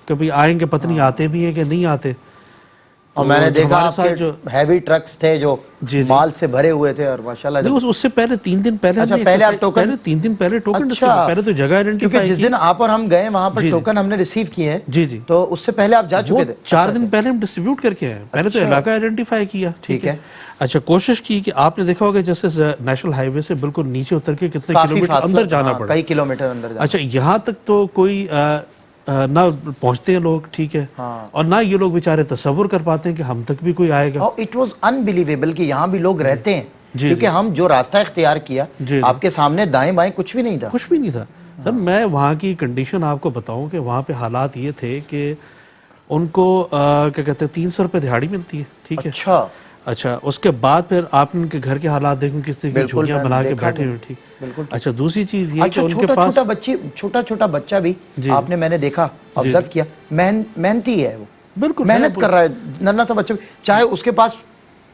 کبھی آئیں گے پتہ نہیں آتے بھی ہیں کہ نہیں آتے. اور میں نے دیکھا آپ کے ہیوی ٹرکس تھے جو مال سے بھرے ہوئے تھے, اور ماشاءاللہ اس سے پہلے 3 دن پہلے, اچھا پہلے آپ ٹوکن, 3 دن پہلے ٹوکن ڈسٹریبیوٹ, پہلے تو جگہ آئیڈینٹیفائی کی, کیونکہ جس دن آپ اور ہم گئے وہاں پر ٹوکن ہم نے ریسیو کیے ہیں, جی جی, تو اس سے پہلے آپ جا چکے تھے. 4 دن پہلے ہم ڈسٹریبیوٹ کر کے آئے, پہلے تو علاقہ آئیڈینٹیفائی کیا, ٹھیک ہے. اچھا, کوشش کی کہ آپ نے دیکھا ہوگا جیسے نیشنل ہائی وے سے بالکل نیچے اتر کے کتنے کلومیٹر اندر جانا پڑا, کئی کلومیٹر اندر. اچھا, یہاں تک تو کوئی نہ پہنچتے ہیں لوگ, ٹھیک ہے, اور نہ یہ لوگ بیچارے تصور کر پاتے ہیں کہ ہم تک بھی کوئی آئے گا. اٹ واز انبیلیویبل کہ یہاں بھی لوگ رہتے ہیں, کیونکہ ہم جو راستہ اختیار کیا آپ کے سامنے دائیں بائیں کچھ بھی نہیں تھا, کچھ بھی نہیں تھا. سر میں وہاں کی کنڈیشن آپ کو بتاؤں کہ وہاں پہ حالات یہ تھے کہ ان کو کیا کہتے ہیں 300 روپے دہاڑی ملتی ہے, ٹھیک ہے. اچھا, اس کے بعد پھر آپ نے ان کے گھر کے حالات دیکھیں کس طرح کی جھولیاں بنا کے بیٹھے ہوئے, ٹھیک. اچھا, دوسری چیز یہ کہ ان کے پاس چھوٹا چھوٹا بچہ بھی آپ نے, میں نے دیکھا, آبزرو کیا, محنتی ہے, وہ بالکل محنت کر رہا ہے, ننھا سا بچہ, چاہے اس کے پاس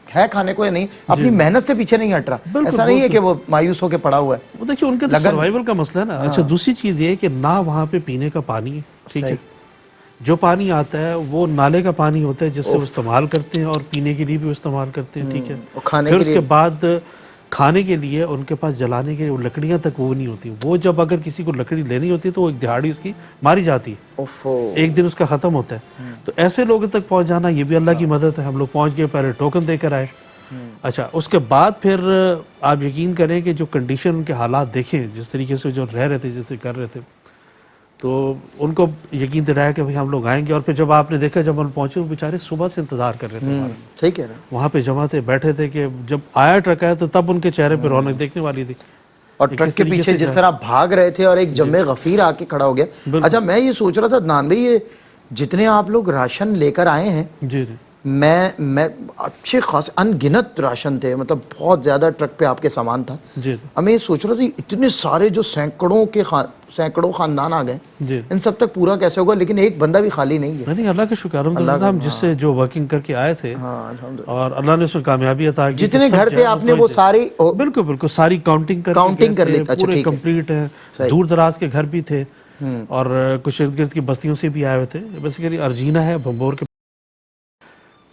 ہے کھانے کو یا نہیں, اپنی محنت سے پیچھے نہیں ہٹ رہا. ایسا نہیں ہے کہ وہ مایوس ہو کے پڑا ہوا ہے. وہ دیکھیں ان کے تو سروائیول کا مسئلہ ہے نا. اچھا, دوسری چیز یہ ہے کہ نہ وہاں پہ پینے کا پانی ہے, ٹھیک ہے. جو پانی آتا ہے وہ نالے کا پانی ہوتا ہے جس سے وہ استعمال کرتے ہیں, اور پینے کے لیے بھی استعمال کرتے ہیں, ٹھیک ہے. پھر اس کے بعد کھانے کے لیے ان کے پاس جلانے کے لکڑیاں تک وہ نہیں ہوتی. وہ جب اگر کسی کو لکڑی لینی ہوتی ہے تو وہ ایک دہاڑی اس کی ماری جاتی ہے, ایک دن اس کا ختم ہوتا ہے. تو ایسے لوگوں تک پہنچ جانا یہ بھی اللہ کی مدد ہے. ہم لوگ پہنچ گئے, پہلے ٹوکن دے کر آئے. اچھا, اس کے بعد پھر آپ یقین کریں کہ جو کنڈیشن ان کے حالات دیکھیں, جس طریقے سے جو رہ رہے تھے, جیسے کر رہے تھے, تو ان کو یقین دلایا کہ ہم لوگ آئیں گے. اور پھر جب آپ نے دیکھا, جب ہم پہنچے, وہ بیچارے صبح سے انتظار کر رہے تھے ہمارا, صحیح کہہ رہے ہیں, وہاں پہ جمع تھے, بیٹھے تھے کہ جب آیا ٹرک آیا تو تب ان کے چہرے پہ رونق دیکھنے والی تھی. اور ٹرک کے پیچھے جس طرح بھاگ رہے تھے, اور ایک جمع غفیر آ کے کھڑا ہو گیا. اچھا, میں یہ سوچ رہا تھا عدنان بھائی, یہ جتنے آپ لوگ راشن لے کر آئے ہیں, جی جی, میں اچھے خاص ان گنت راشن تھے, مطلب بہت زیادہ ٹرک پہ آپ کے سامان تھا. اب میں یہ سوچ رہا تھا اتنے سارے جو سینکڑوں خاندان آ گئے, ان سب تک پورا کیسے ہوگا, لیکن ایک بندہ بھی خالی نہیں ہے. نہیں, اللہ کا شکر الحمدللہ, ہم جس سے جو ورکنگ کر کے آئے تھے, اور اللہ نے اس میں کامیابی عطا کی. جتنے گھر تھے آپ نے وہ ساری بالکل بالکل ساری کاؤنٹنگ کر لی, پورے کمپلیٹ ہیں. دور دراز کے گھر بھی تھے, اور کچھ ارد گرد کی بستیوں سے بھی آئے ہوئے تھے. بیسیکلی ارجینا ہے بھمبور کے,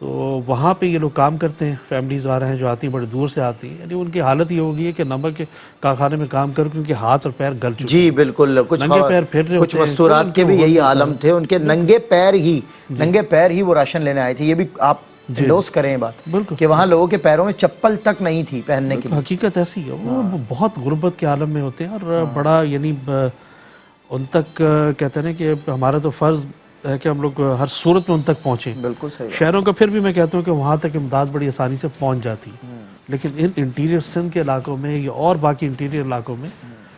تو وہاں پہ یہ لوگ کام کرتے ہیں. فیملیز آ رہے ہیں جو آتی ہیں, بڑے دور سے آتی ہیں. یعنی ان کی حالت یہ ہوگی ہے کہ نمبر کے کارخانے میں کام کر کے ان کے ہاتھ اور پیر گل چکے. جی بالکل, ننگے پیر پھر رہے کچھ مستورات کے بھی یہی عالم تھے, ان کے ننگے پیر ہی وہ راشن لینے آئے تھے. یہ بھی آپ انڈوس کریں بات کہ وہاں لوگوں کے پیروں میں چپل تک نہیں تھی پہننے کی. حقیقت ایسی ہے, وہ بہت غربت کے عالم میں ہوتے ہیں, اور بڑا یعنی ان تک کہتے ہیں کہ ہمارا تو فرض ہے کہ ہم لوگ ہر صورت میں ان تک پہنچیں. بالکل صحیح. شہروں کا پھر بھی میں کہتا ہوں کہ وہاں تک امداد بڑی آسانی سے پہنچ جاتی, لیکن ان انٹیریئر سندھ کے علاقوں میں یا اور باقی انٹیریئر علاقوں میں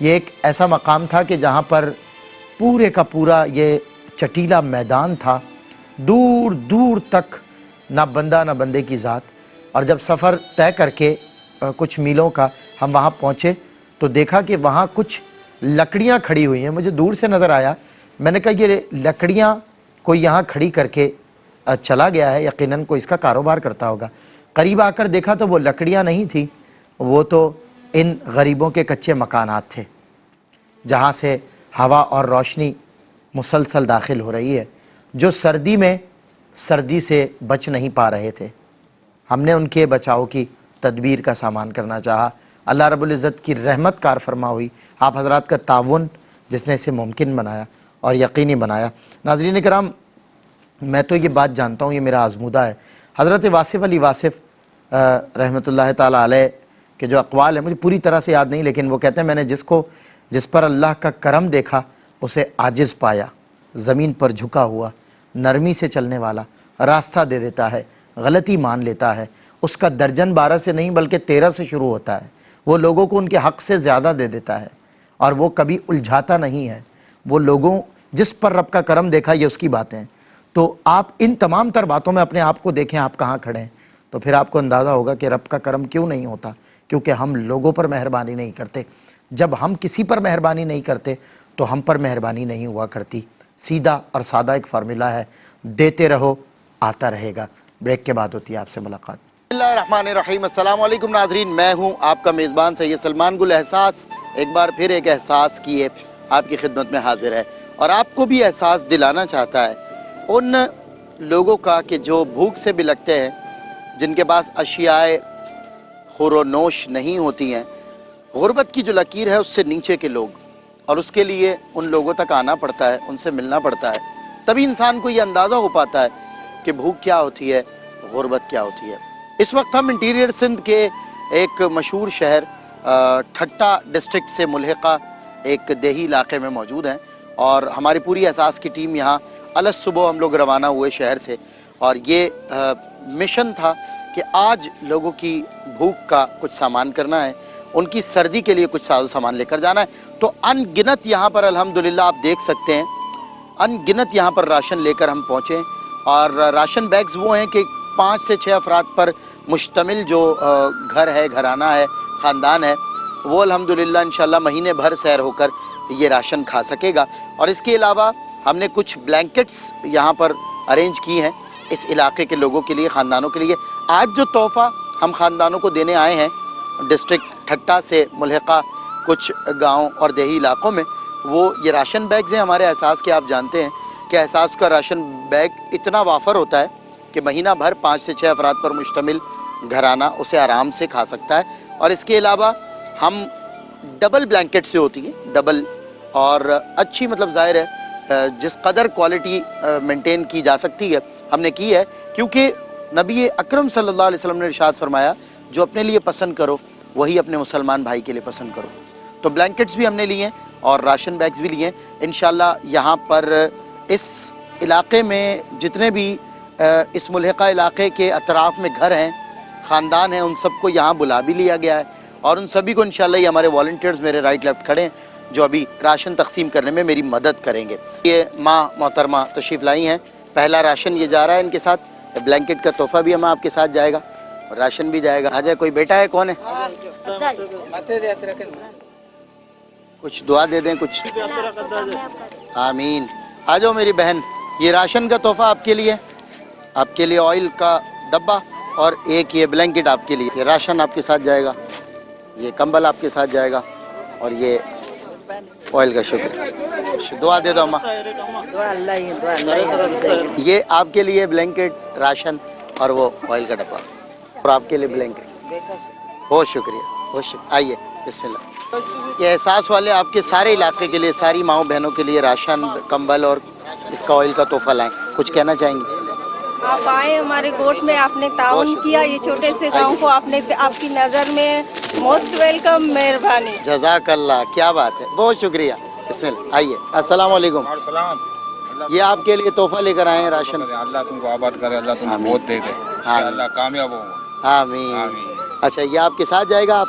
یہ ایک ایسا مقام تھا کہ جہاں پر پورے کا پورا یہ چٹیلا میدان تھا، دور دور تک نہ بندہ نہ بندے کی ذات. اور جب سفر طے کر کے کچھ میلوں کا ہم وہاں پہنچے تو دیکھا کہ وہاں کچھ لکڑیاں کھڑی ہوئی ہیں. مجھے دور سے نظر آیا، میں نے کہا یہ لکڑیاں کوئی یہاں کھڑی کر کے چلا گیا ہے، یقیناً کوئی اس کا کاروبار کرتا ہوگا. قریب آ کر دیکھا تو وہ لکڑیاں نہیں تھیں، وہ تو ان غریبوں کے کچے مکانات تھے جہاں سے ہوا اور روشنی مسلسل داخل ہو رہی ہے، جو سردی میں سردی سے بچ نہیں پا رہے تھے. ہم نے ان کے بچاؤ کی تدبیر کا سامان کرنا چاہا. اللہ رب العزت کی رحمت کار فرما ہوئی، آپ حضرات کا تعاون جس نے اسے ممکن بنایا اور یقینی بنایا. ناظرین کرام، میں تو یہ بات جانتا ہوں، یہ میرا آزمودہ ہے. حضرت واصف علی واصف رحمۃ اللہ تعالیٰ علیہ کے جو اقوال ہیں مجھے پوری طرح سے یاد نہیں، لیکن وہ کہتے ہیں میں نے جس پر اللہ کا کرم دیکھا اسے عاجز پایا، زمین پر جھکا ہوا، نرمی سے چلنے والا، راستہ دے دیتا ہے، غلطی مان لیتا ہے. اس کا درجن 12 سے نہیں بلکہ 13 سے شروع ہوتا ہے. وہ لوگوں کو ان کے حق سے زیادہ دے دیتا ہے اور وہ کبھی الجھاتا نہیں ہے. وہ لوگوں جس پر رب کا کرم دیکھا، یہ اس کی باتیں ہیں. تو آپ ان تمام تر باتوں میں اپنے آپ کو دیکھیں، آپ کہاں کھڑے ہیں، تو پھر آپ کو اندازہ ہوگا کہ رب کا کرم کیوں نہیں ہوتا. کیونکہ ہم لوگوں پر مہربانی نہیں کرتے. جب ہم کسی پر مہربانی نہیں کرتے تو ہم پر مہربانی نہیں ہوا کرتی. سیدھا اور سادہ ایک فارمولہ ہے، دیتے رہو آتا رہے گا. بریک کے بعد ہوتی ہے آپ سے ملاقات. بسم اللہ الرحمن الرحیم. السلام علیکم ناظرین، میں ہوں آپ کا میزبان سید سلمان گل. احساس ایک بار پھر ایک احساس کیے آپ کی خدمت میں حاضر ہے اور آپ کو بھی احساس دلانا چاہتا ہے ان لوگوں کا کہ جو بھوک سے بھی لگتے ہیں، جن کے پاس اشیاء خور و نوش نہیں ہوتی ہیں. غربت کی جو لکیر ہے اس سے نیچے کے لوگ، اور اس کے لیے ان لوگوں تک آنا پڑتا ہے، ان سے ملنا پڑتا ہے. تبھی انسان کو یہ اندازہ ہو پاتا ہے کہ بھوک کیا ہوتی ہے، غربت کیا ہوتی ہے. اس وقت ہم انٹیریئر سندھ کے ایک مشہور شہر ٹھٹا ڈسٹرکٹ سے ملحقہ ایک دیہی علاقے میں موجود ہیں اور ہماری پوری احساس کی ٹیم یہاں الگ صبح ہم لوگ روانہ ہوئے شہر سے. اور یہ مشن تھا کہ آج لوگوں کی بھوک کا کچھ سامان کرنا ہے، ان کی سردی کے لیے کچھ ساز و سامان لے کر جانا ہے. تو ان گنت یہاں پر الحمدللہ آپ دیکھ سکتے ہیں، ان گنت یہاں پر راشن لے کر ہم پہنچے. اور راشن بیگز وہ ہیں کہ 5 سے 6 افراد پر مشتمل جو گھر ہے، گھرانہ ہے، خاندان ہے، وہ الحمدللہ انشاءاللہ مہینے بھر سیر ہو کر یہ راشن کھا سکے گا. اور اس کے علاوہ ہم نے کچھ بلینکٹس یہاں پر ارینج کی ہیں اس علاقے کے لوگوں کے لیے، خاندانوں کے لیے. آج جو تحفہ ہم خاندانوں کو دینے آئے ہیں ڈسٹرکٹ ٹھٹا سے ملحقہ کچھ گاؤں اور دیہی علاقوں میں، وہ یہ راشن بیگز ہیں. ہمارے احساس کے آپ جانتے ہیں کہ احساس کا راشن بیگ اتنا وافر ہوتا ہے کہ مہینہ بھر 5 سے 6 افراد پر مشتمل گھرانہ اسے آرام سے کھا سکتا ہے. اور اس کے علاوہ ہم ڈبل بلینکٹ سے ہوتی ہیں، ڈبل، اور اچھی مطلب ظاہر ہے جس قدر کوالٹی مینٹین کی جا سکتی ہے ہم نے کی ہے، کیونکہ نبی اکرم صلی اللہ علیہ وسلم نے ارشاد فرمایا جو اپنے لیے پسند کرو وہی اپنے مسلمان بھائی کے لیے پسند کرو. تو بلینکٹس بھی ہم نے لیے ہیں اور راشن بیگز بھی لیے ہیں. انشاءاللہ یہاں پر اس علاقے میں جتنے بھی اس ملحقہ علاقے کے اطراف میں گھر ہیں، خاندان ہیں، ان سب کو یہاں بلا بھی لیا گیا ہے اور ان سبھی کو انشاءاللہ یہ ہمارے والنٹیئرز میرے رائٹ لیفٹ کھڑے ہیں جو ابھی راشن تقسیم کرنے میں میری مدد کریں گے. یہ ماں محترمہ تشریف لائی ہیں. پہلا راشن یہ جا رہا ہے ان کے ساتھ، بلینکٹ کا تحفہ بھی ہم آپ کے ساتھ جائے گا اور راشن بھی جائے گا. آ جائے، کوئی بیٹا ہے، کون ہے؟ کچھ دعا دے دیں کچھ. آمین. آ جاؤ میری بہن. یہ راشن کا تحفہ آپ کے لیے، آپ کے لیے آئل کا ڈبہ اور ایک یہ بلینکٹ آپ کے لیے. یہ راشن آپ کے ساتھ جائے گا، یہ کمبل آپ کے ساتھ جائے گا اور یہ آئل کا. شکر. دعا دے دو اماں. یہ آپ کے لیے بلینکٹ، راشن اور وہ آئل کا ڈبہ اور آپ کے لیے بلینکٹ. بہت شکریہ، بہت شکریہ. آئیے بسم اللہ. یہ احساس والے آپ کے سارے علاقے کے لیے، ساری ماؤں بہنوں کے لیے راشن، کمبل اور اس کا آئل کا تحفہ لائیں. کچھ کہنا چاہیں گے؟ آپ آئے ہمارے گوٹ میں، آپ نے تعاون کیا، یہ چھوٹے سے گاؤں کو آپ نے، آپ کی نظر میں موسٹ ویلکم. مہربانی. جزاک اللہ. کیا بات ہے، بہت شکریہ. بسم اللہ. آئیے. السلام علیکم. یہ آپ کے لیے تحفہ لے کر آئے ہیں راشن. اللہ تم کو آباد کرے، اللہ تم کو بہت دے دے، انشاءاللہ کامیاب ہو. آمین. اچھا، یہ آپ کے ساتھ جائے گا، آپ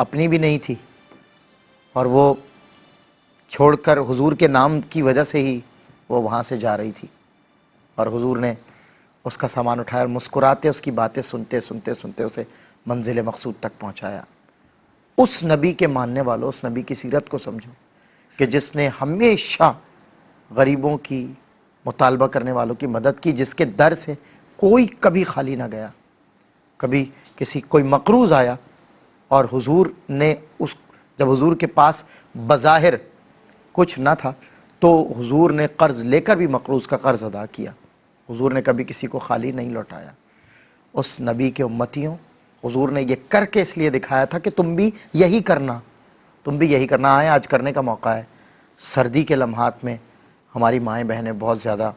اپنی بھی نہیں تھی اور وہ چھوڑ کر حضور کے نام کی وجہ سے ہی وہ وہاں سے جا رہی تھی، اور حضور نے اس کا سامان اٹھایا اور مسکراتے اس کی باتیں سنتے سنتے سنتے اسے منزل مقصود تک پہنچایا۔ اس نبی کے ماننے والوں، اس نبی کی سیرت کو سمجھو کہ جس نے ہمیشہ غریبوں کی، مطالبہ کرنے والوں کی مدد کی، جس کے در سے کوئی کبھی خالی نہ گیا۔ کبھی کوئی مقروض آیا اور حضور نے جب حضور کے پاس بظاہر کچھ نہ تھا تو حضور نے قرض لے کر بھی مقروض کا قرض ادا کیا۔ حضور نے کبھی کسی کو خالی نہیں لوٹایا۔ اس نبی کے امتیوں، حضور نے یہ کر کے اس لیے دکھایا تھا کہ تم بھی یہی کرنا، آئے آج کرنے کا موقع ہے۔ سردی کے لمحات میں ہماری مائیں بہنیں بہت زیادہ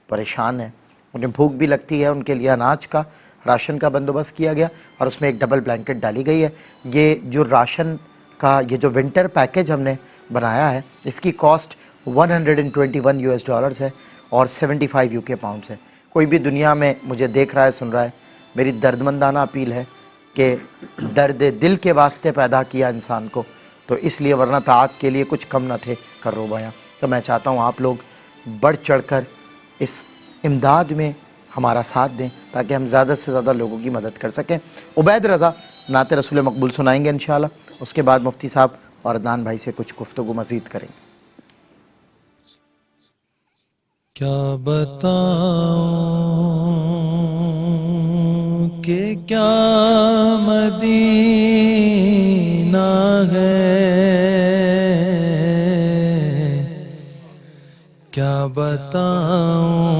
پریشان ہیں، انہیں بھوک بھی لگتی ہے، ان کے لیے اناج کا، راشن کا بندوبست کیا گیا اور اس میں ایک ڈبل بلینکٹ ڈالی گئی ہے۔ یہ جو راشن کا یہ جو ونٹر پیکج ہم نے بنایا ہے، اس کی کاسٹ $121 ہے اور 75 UK پاؤنڈز ہے۔ کوئی بھی دنیا میں مجھے دیکھ رہا ہے، سن رہا ہے، میری دردمندانہ اپیل ہے کہ درد دل کے واسطے پیدا کیا انسان کو، تو اس لیے، ورنہ طاعت کے لیے کچھ کم نہ تھے کرو بیاں۔ تو میں چاہتا ہوں آپ لوگ بڑھ چڑھ کر اس امداد میں ہمارا ساتھ دیں تاکہ ہم زیادہ سے زیادہ لوگوں کی مدد کر سکیں۔ عبید رضا نعت رسول مقبول سنائیں گے انشاءاللہ، اس کے بعد مفتی صاحب اور عدنان بھائی سے کچھ گفتگو مزید کریں گے۔ کیا بتاؤں کہ کیا مدینہ ہے، کیا بتاؤں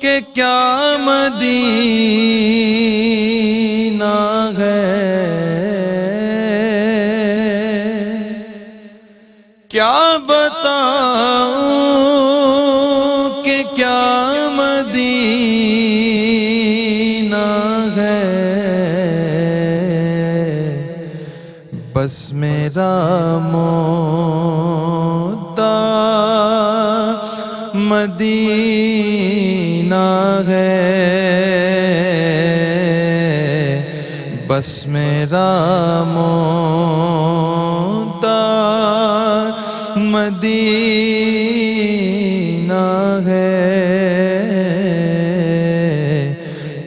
کہ کیا مدینہ ہے، کیا بتاؤں کہ کیا مدینہ ہے، بس میرا موتا مدینہ ہے، بس میرا موتا مدینہ ہے،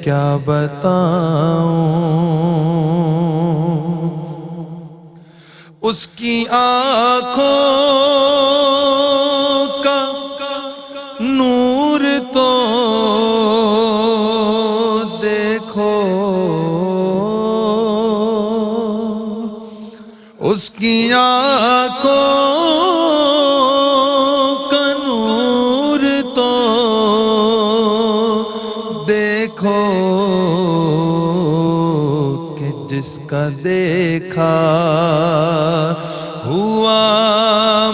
کیا بتاؤں اس کی آنکھوں کا نور تو دیکھو، اس کی آنکھوں کا نور تو دیکھو، کہ جس کا دیکھا ہوا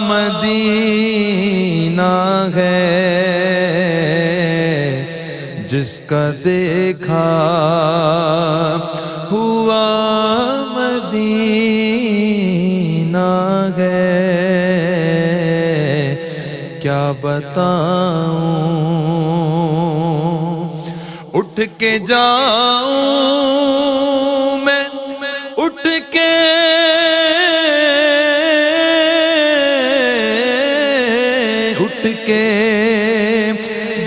مدینہ ہے، جس کا دیکھا ہوا مدینہ ہے، کیا بتاؤں اٹھ کے جاؤں میں، اٹھ کے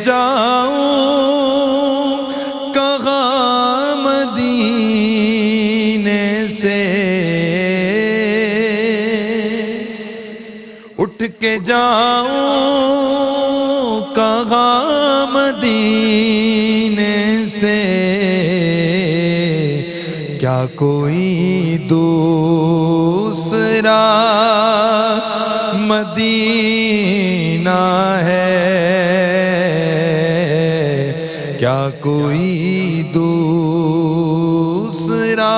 جاؤں کہاں مدینے سے، اٹھ کے جاؤں کہاں مدینے سے، کیا کوئی دوسرا مدینہ ہے، کیا کوئی دوسرا،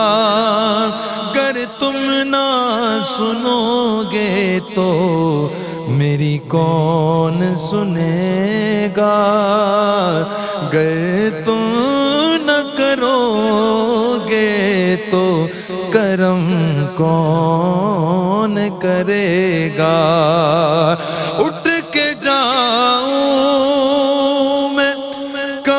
گر تم نہ سنو گے تو میری کون سنے گا، گر تم نہ کرو گے تو کرم کون کرے گا، اٹھ کے جاؤں میں،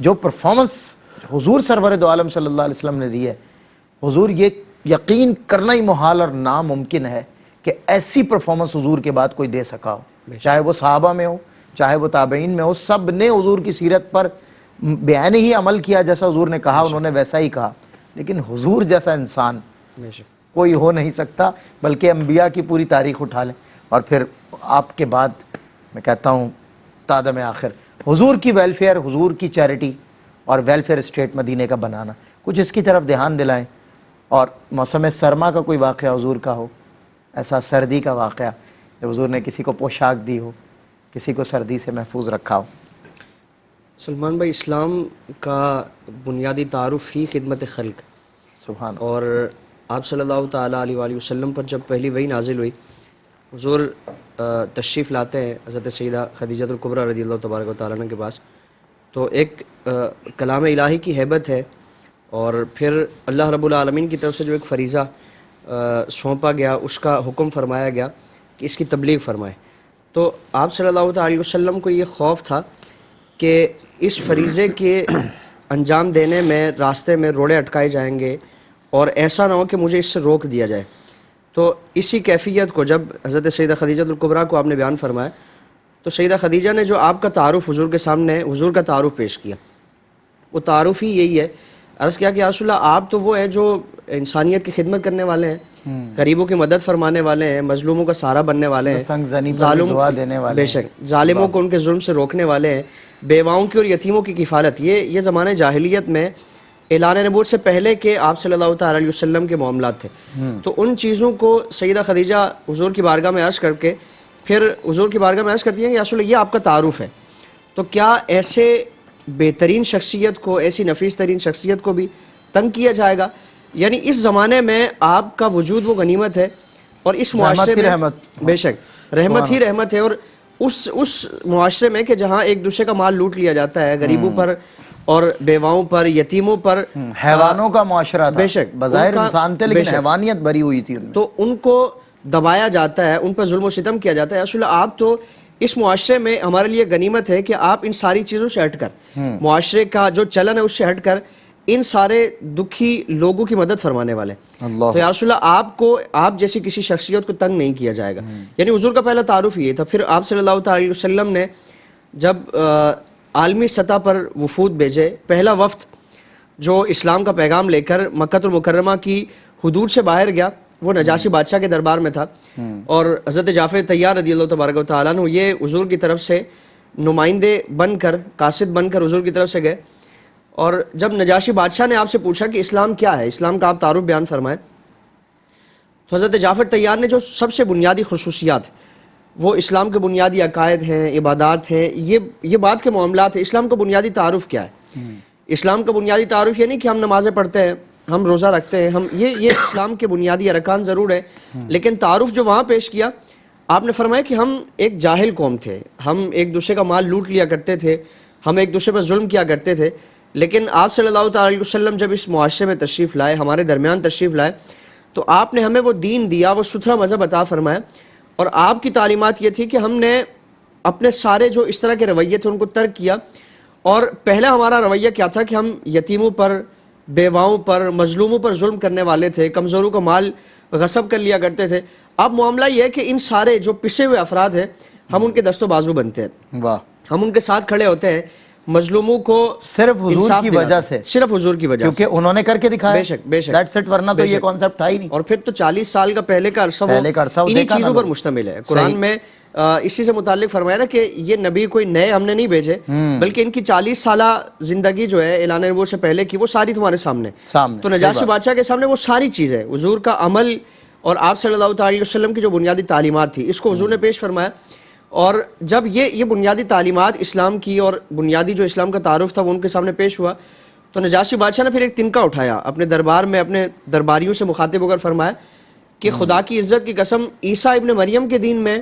جو پرفارمنس حضور سرور دو عالم صلی اللہ علیہ وسلم نے دی ہے، حضور یہ یقین کرنا ہی محال اور ناممکن ہے کہ ایسی پرفارمنس حضور کے بعد کوئی دے سکا ہو، چاہے وہ صحابہ میں ہو، چاہے وہ تابعین میں ہو، سب نے حضور کی سیرت پر بیان ہی عمل کیا، جیسا حضور نے کہا انہوں نے ویسا ہی کہا. لیکن حضور جیسا انسان کوئی ہو نہیں سکتا، بلکہ انبیاء کی پوری تاریخ اٹھا لیں اور پھر آپ کے بعد میں کہتا ہوں تادم آخر حضور کی ویلفیئر، حضور کی چیریٹی اور ویلفیئر اسٹیٹ مدینے کا بنانا، کچھ اس کی طرف دھیان دلائیں. اور موسم سرما کا کوئی واقعہ حضور کا ہو، ایسا سردی کا واقعہ جب حضور نے کسی کو پوشاک دی ہو، کسی کو سردی سے محفوظ رکھا ہو. سلمان بھائی، اسلام کا بنیادی تعارف ہی خدمت خلق، سبحان. اور آپ صلی اللہ تعالیٰ علیہ وآلہ وسلم پر جب پہلی وحی نازل ہوئی، حضور تشریف لاتے ہیں حضرت سیدہ خدیجہ الکبریٰ رضی اللہ تبارک و تعالیٰ عنہ کے پاس، تو ایک کلام الہی کی ہیبت ہے، اور پھر اللہ رب العالمین کی طرف سے جو ایک فریضہ سونپا گیا، اس کا حکم فرمایا گیا کہ اس کی تبلیغ فرمائے. تو آپ صلی اللہ تعالیٰ علیہ وسلم کو یہ خوف تھا کہ اس فریضے کے انجام دینے میں راستے میں روڑے اٹکائے جائیں گے اور ایسا نہ ہو کہ مجھے اس سے روک دیا جائے. تو اسی کیفیت کو جب حضرت سیدہ خدیجہ الکبریٰ کو آپ نے بیان فرمایا، تو سیدہ خدیجہ نے جو آپ کا تعارف حضور کے سامنے حضور کا تعارف پیش کیا، وہ تعارف ہی یہی ہے. عرض کیا کہ یا رسول اللہ، آپ تو وہ ہیں جو انسانیت کی خدمت کرنے والے ہیں، غریبوں کی مدد فرمانے والے ہیں، مظلوموں کا سہارا بننے والے ہیں، دعا دینے والے، بے شک ظالموں کو ان کے ظلم سے روکنے والے ہیں، بیواؤں کی اور یتیموں کی کفالت. یہ زمانہ جاہلیت میں اعلان نبوت سے پہلے کے آپ صلی اللہ تعالیٰ علیہ وسلم کے معاملات تھے. تو ان چیزوں کو سیدہ خدیجہ حضور کی بارگاہ میں عرض کر کے پھر حضور کی بارگاہ میں عرض کرتی ہیں کہ یا رسول اللہ، یہ آپ کا تعارف ہے، تو کیا ایسے بہترین شخصیت کو، ایسی نفیس ترین شخصیت کو بھی تنگ کیا جائے گا؟ یعنی اس زمانے میں آپ کا وجود وہ غنیمت ہے، اور اس معاشرے میں بے شک رحمت ہی رحمت ہے، اور اس معاشرے میں کہ جہاں ایک دوسرے کا مال لوٹ لیا جاتا ہے، غریبوں پر اور بیواؤں پر، یتیموں پر، حیوانوں کا معاشرہ تھا، بے شک بظاہر انسان تھے لیکن حیوانیت بھری ہوئی تھی ان میں، تو ان کو دبایا جاتا ہے، ان پر ظلم و ستم کیا جاتا ہے. رسول اللہ، آپ تو اس معاشرے میں ہمارے لیے غنیمت ہے کہ آپ ان ساری چیزوں سے ہٹ کر، معاشرے کا جو چلن ہے اس سے ہٹ کر ان سارے دکھی لوگوں کی مدد فرمانے والے. تو یا رسول اللہ، آپ کو آپ جیسی کسی شخصیت کو تنگ نہیں کیا جائے گا. یعنی حضور کا پہلا تعارف یہ تھا. پھر آپ صلی اللہ تعالی علیہ وسلم نے جب عالمی سطح پر وفود بھیجے، پہلا وفد جو اسلام کا پیغام لے کر مکہ المکرمہ کی حدود سے باہر گیا، وہ نجاشی بادشاہ کے دربار میں تھا، اور حضرت جعفر طیار رضی اللہ تبارک و تعالیٰ عنہ یہ حضور کی طرف سے نمائندے بن کر، قاصد بن کر حضور کی طرف سے گئے. اور جب نجاشی بادشاہ نے آپ سے پوچھا کہ اسلام کیا ہے، اسلام کا آپ تعارف بیان فرمائیں، تو حضرت جعفر طیار نے جو سب سے بنیادی خصوصیات، وہ اسلام کے بنیادی عقائد ہیں، عبادات ہیں، یہ بات کے معاملات ہیں. اسلام کا بنیادی تعارف کیا ہے؟ اسلام کا بنیادی تعارف یہ نہیں کہ ہم نمازیں پڑھتے ہیں، ہم روزہ رکھتے ہیں، یہ اسلام کے بنیادی ارکان ضرور ہے، لیکن تعارف جو وہاں پیش کیا، آپ نے فرمایا کہ ہم ایک جاہل قوم تھے، ہم ایک دوسرے کا مال لوٹ لیا کرتے تھے، ہم ایک دوسرے پر ظلم کیا کرتے تھے. لیکن آپ صلی اللہ تعالی علیہ وسلم جب اس معاشرے میں تشریف لائے، ہمارے درمیان تشریف لائے، تو آپ نے ہمیں وہ دین دیا، وہ ستھرا مذہب عطا فرمایا. اور آپ کی تعلیمات یہ تھی کہ ہم نے اپنے سارے جو اس طرح کے رویے تھے ان کو ترک کیا. اور پہلا ہمارا رویہ کیا تھا کہ ہم یتیموں پر، بیواؤں پر، مظلوموں پر ظلم کرنے والے تھے، کمزوروں کا مال غصب کر لیا کرتے تھے. اب معاملہ یہ ہے کہ ان سارے جو پسے ہوئے افراد ہیں، ہم ان کے دست و بازو بنتے ہیں، ہم ان کے ساتھ کھڑے ہوتے ہیں، مظلوموں کو صرف حضور کی وجہ سے، صرف حضور کی وجہ سے، کیونکہ انہوں نے کر کے دکھایا. بے شک بے شک، دیٹس اٹ، ورنہ تو یہ کانسیپٹ تھا ہی نہیں. اور پھر تو 40 سال کا پہلے کا عرصہ انہی چیزوں پر مشتمل ہے. قرآن میں اسی سے متعلق فرمایا نا کہ یہ نبی کوئی نئے ہم نے نہیں بھیجے، بلکہ ان کی 40 سالہ زندگی جو ہے اعلان نبوت سے پہلے کی، وہ ساری تمہارے سامنے. تو نجاشی بادشاہ کے سامنے وہ ساری چیزیں، حضور کا عمل اور آپ صلی اللہ تعالی علیہ وسلم کی جو بنیادی تعلیمات تھی، اس کو حضور نے پیش فرمایا. اور جب یہ بنیادی تعلیمات اسلام کی اور بنیادی جو اسلام کا تعارف تھا وہ ان کے سامنے پیش ہوا، تو نجاشی بادشاہ نے پھر ایک تنکا اٹھایا، اپنے دربار میں اپنے درباریوں سے مخاطب ہو کر فرمایا کہ خدا کی عزت کی قسم، عیسیٰ ابن مریم کے دین میں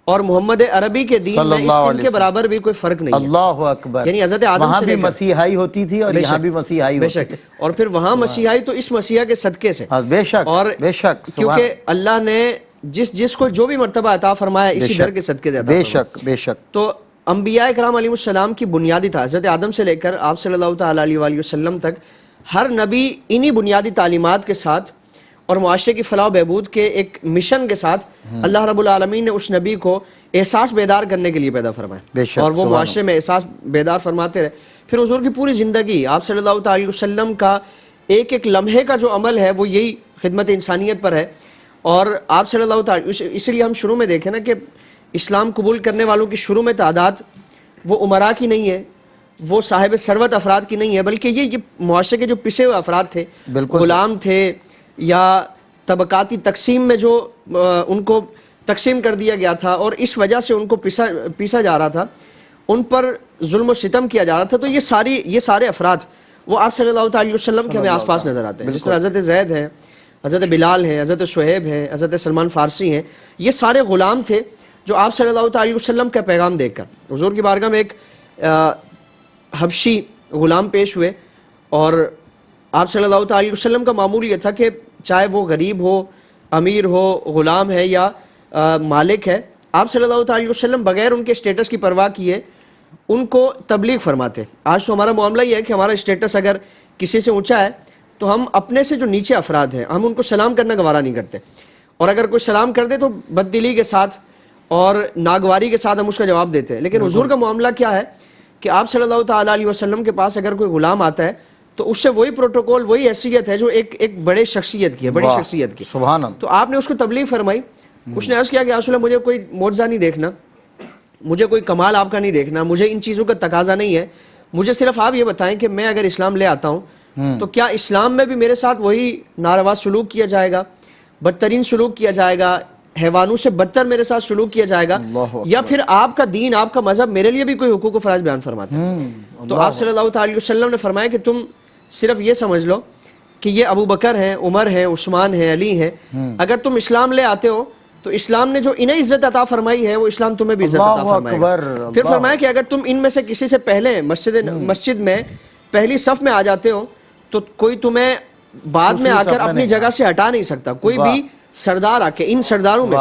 اور محمد عربی کے دین میں اس دن کے برابر بھی کوئی فرق نہیں ہے. اللہ اکبر. یعنی حضرت آدم وہاں سے بھی مسیحائی ہوتی تھی اور یہاں بھی مسیحائی ہوتی تھی. اور پھر وہاں مسیحائی تو اس مسیحا کے صدقے سے. بے شک، اور بے شک، کیونکہ اللہ نے جس کو جو بھی مرتبہ عطا فرمایا اسی در کے صدقے سے عطا فرمایا. بے شک بے شک. تو انبیاء کرام علیہ السلام کی بنیادی تھا، حضرت آدم سے لے کر آپ صلی اللہ تعالیٰ علیہ وآلہ وسلم تک ہر نبی انہی بنیادی تعلیمات کے ساتھ اور معاشرے کی فلاح و بہبود کے ایک مشن کے ساتھ اللہ رب العالمین نے اس نبی کو احساس بیدار کرنے کے لیے پیدا فرمایا، اور وہ معاشرے میں احساس بیدار فرماتے رہے۔ پھر حضور کی پوری زندگی آپ صلی اللہ تعالیٰ علیہ وسلم کا ایک ایک لمحے کا جو عمل ہے وہ یہی خدمت انسانیت پر ہے۔ اور آپ صلی اللہ تعالیٰ، اسی لیے ہم شروع میں دیکھیں نا کہ اسلام قبول کرنے والوں کی شروع میں تعداد وہ عمراء کی نہیں ہے، وہ صاحب ثروت افراد کی نہیں ہے، بلکہ یہ معاشرے کے جو پسے ہوئے افراد تھے، غلام تھے، یا طبقاتی تقسیم میں جو ان کو تقسیم کر دیا گیا تھا اور اس وجہ سے ان کو پیسا جا رہا تھا، ان پر ظلم و ستم کیا جا رہا تھا، تو یہ سارے افراد وہ آپ صلی اللہ تعالیٰ علیہ وسلم کے ہمیں آس پاس نظر آتے ہیں، جس طرح حضرت زید ہیں، حضرت بلال ہیں، حضرت شعیب ہیں، حضرت سلمان فارسی ہیں، یہ سارے غلام تھے جو آپ صلی اللہ تعالیٰ علیہ وسلم کا پیغام دیکھ کر حضور کی بارگاہ میں ایک حبشی غلام پیش ہوئے، اور آپ صلی اللہ تعالیٰ علیہ وسلم کا معمول یہ تھا کہ چاہے وہ غریب ہو، امیر ہو، غلام ہے یا مالک ہے، آپ صلی اللہ تعالیٰ علیہ وسلم بغیر ان کے اسٹیٹس کی پرواہ کیے ان کو تبلیغ فرماتے۔ آج تو ہمارا معاملہ یہ ہے کہ ہمارا اسٹیٹس اگر کسی سے اونچا ہے تو ہم اپنے سے جو نیچے افراد ہیں ہم ان کو سلام کرنا گوارا نہیں کرتے، اور اگر کوئی سلام کر دے تو بددلی کے ساتھ اور ناگواری کے ساتھ ہم اس کا جواب دیتے ہیں۔ لیکن حضور کا معاملہ کیا ہے کہ آپ صلی اللہ تعالیٰ علیہ وسلم کے پاس اگر کوئی غلام آتا ہے تو اس سے وہی پروٹوکول، وہی حیثیت ہے جو ایک بڑے شخصیت کی ہے، بڑی شخصیت کی۔ سبحان اللہ۔ تو آپ نے اس کو تبلیغ فرمائی، اس نے عرض کیا کہ رسول اللہ مجھے کوئی معجزہ نہیں دیکھنا، مجھے کوئی کمال آپ کا نہیں دیکھنا، مجھے ان چیزوں کا تقاضا نہیں ہے، مجھے صرف آپ یہ بتائیں کہ میں اگر اسلام لے آتا ہوں تو کیا اسلام میں بھی میرے ساتھ وہی ناروا سلوک کیا جائے گا، بدترین سلوک کیا جائے گا، حیوانوں سے بدتر میرے ساتھ سلوک کیا جائے گا، یا پھر آپ کا دین، آپ کا مذہب میرے لیے بھی کوئی حقوق و فرائض بیان فرماتا ہے؟ تو آپ صلی اللہ تعالیٰ علیہ وسلم نے فرمایا کہ تم صرف یہ سمجھ لو کہ یہ ابو بکر ہیں، عمر ہیں، عثمان ہیں، علی ہیں، اگر تم اسلام لے آتے ہو تو اسلام نے جو انہیں عزت عطا فرمائی ہے وہ اسلام تمہیں بھی عزت عطا فرمائے گا۔ پھر فرمایا کہ اگر تم ان میں سے کسی سے پہلے مسجد میں پہلی صف میں آ جاتے ہو تو کوئی تمہیں بعد میں آ کر اپنی جگہ سے ہٹا نہیں سکتا، کوئی بھی سردار آ کے ان سرداروں میں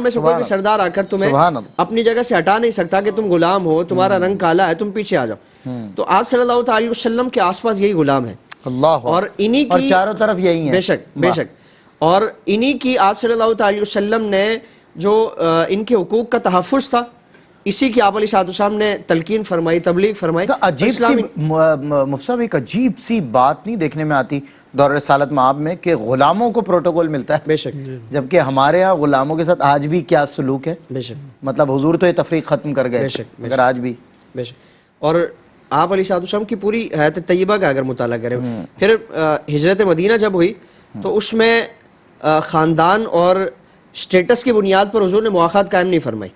سے کوئی بھی سردار آ کر تمہیں اپنی جگہ سے ہٹا نہیں سکتا کہ تم غلام ہو، تمہارا رنگ کالا ہے، تم پیچھے آ جاؤ۔ تو آپ صلی اللہ تعالیٰ علیہ وسلم کے آس پاس یہی غلام ہیں، اور انہی کی چاروں طرف یہی ہیں، بے شک، اور انہی کی آپ صلی اللہ تعالیٰ علیہ وسلم نے جو ان کے حقوق کا تحفظ تھا، اسی کی آپ علیہ السلام نے تلقین فرمائی، تبلیغ فرمائی۔ عجیب سی مفتی صاحب، ایک عجیب سی بات نہیں دیکھنے میں آتی دور رسالت مآب میں کہ غلاموں کو پروٹوکول ملتا ہے، بے شک، جبکہ ہمارے ہاں غلاموں کے ساتھ آج بھی کیا سلوک ہے؟ بے شک، مطلب حضور تو یہ تفریق ختم کر گئے، مگر آج بھی بے شک۔ اور آپ علیہ السلام کی پوری حیات طیبہ کا اگر مطالعہ کریں، پھر ہجرت مدینہ جب ہوئی تو اس میں خاندان اور سٹیٹس کی بنیاد پر حضور نے مواخات قائم نہیں فرمائی۔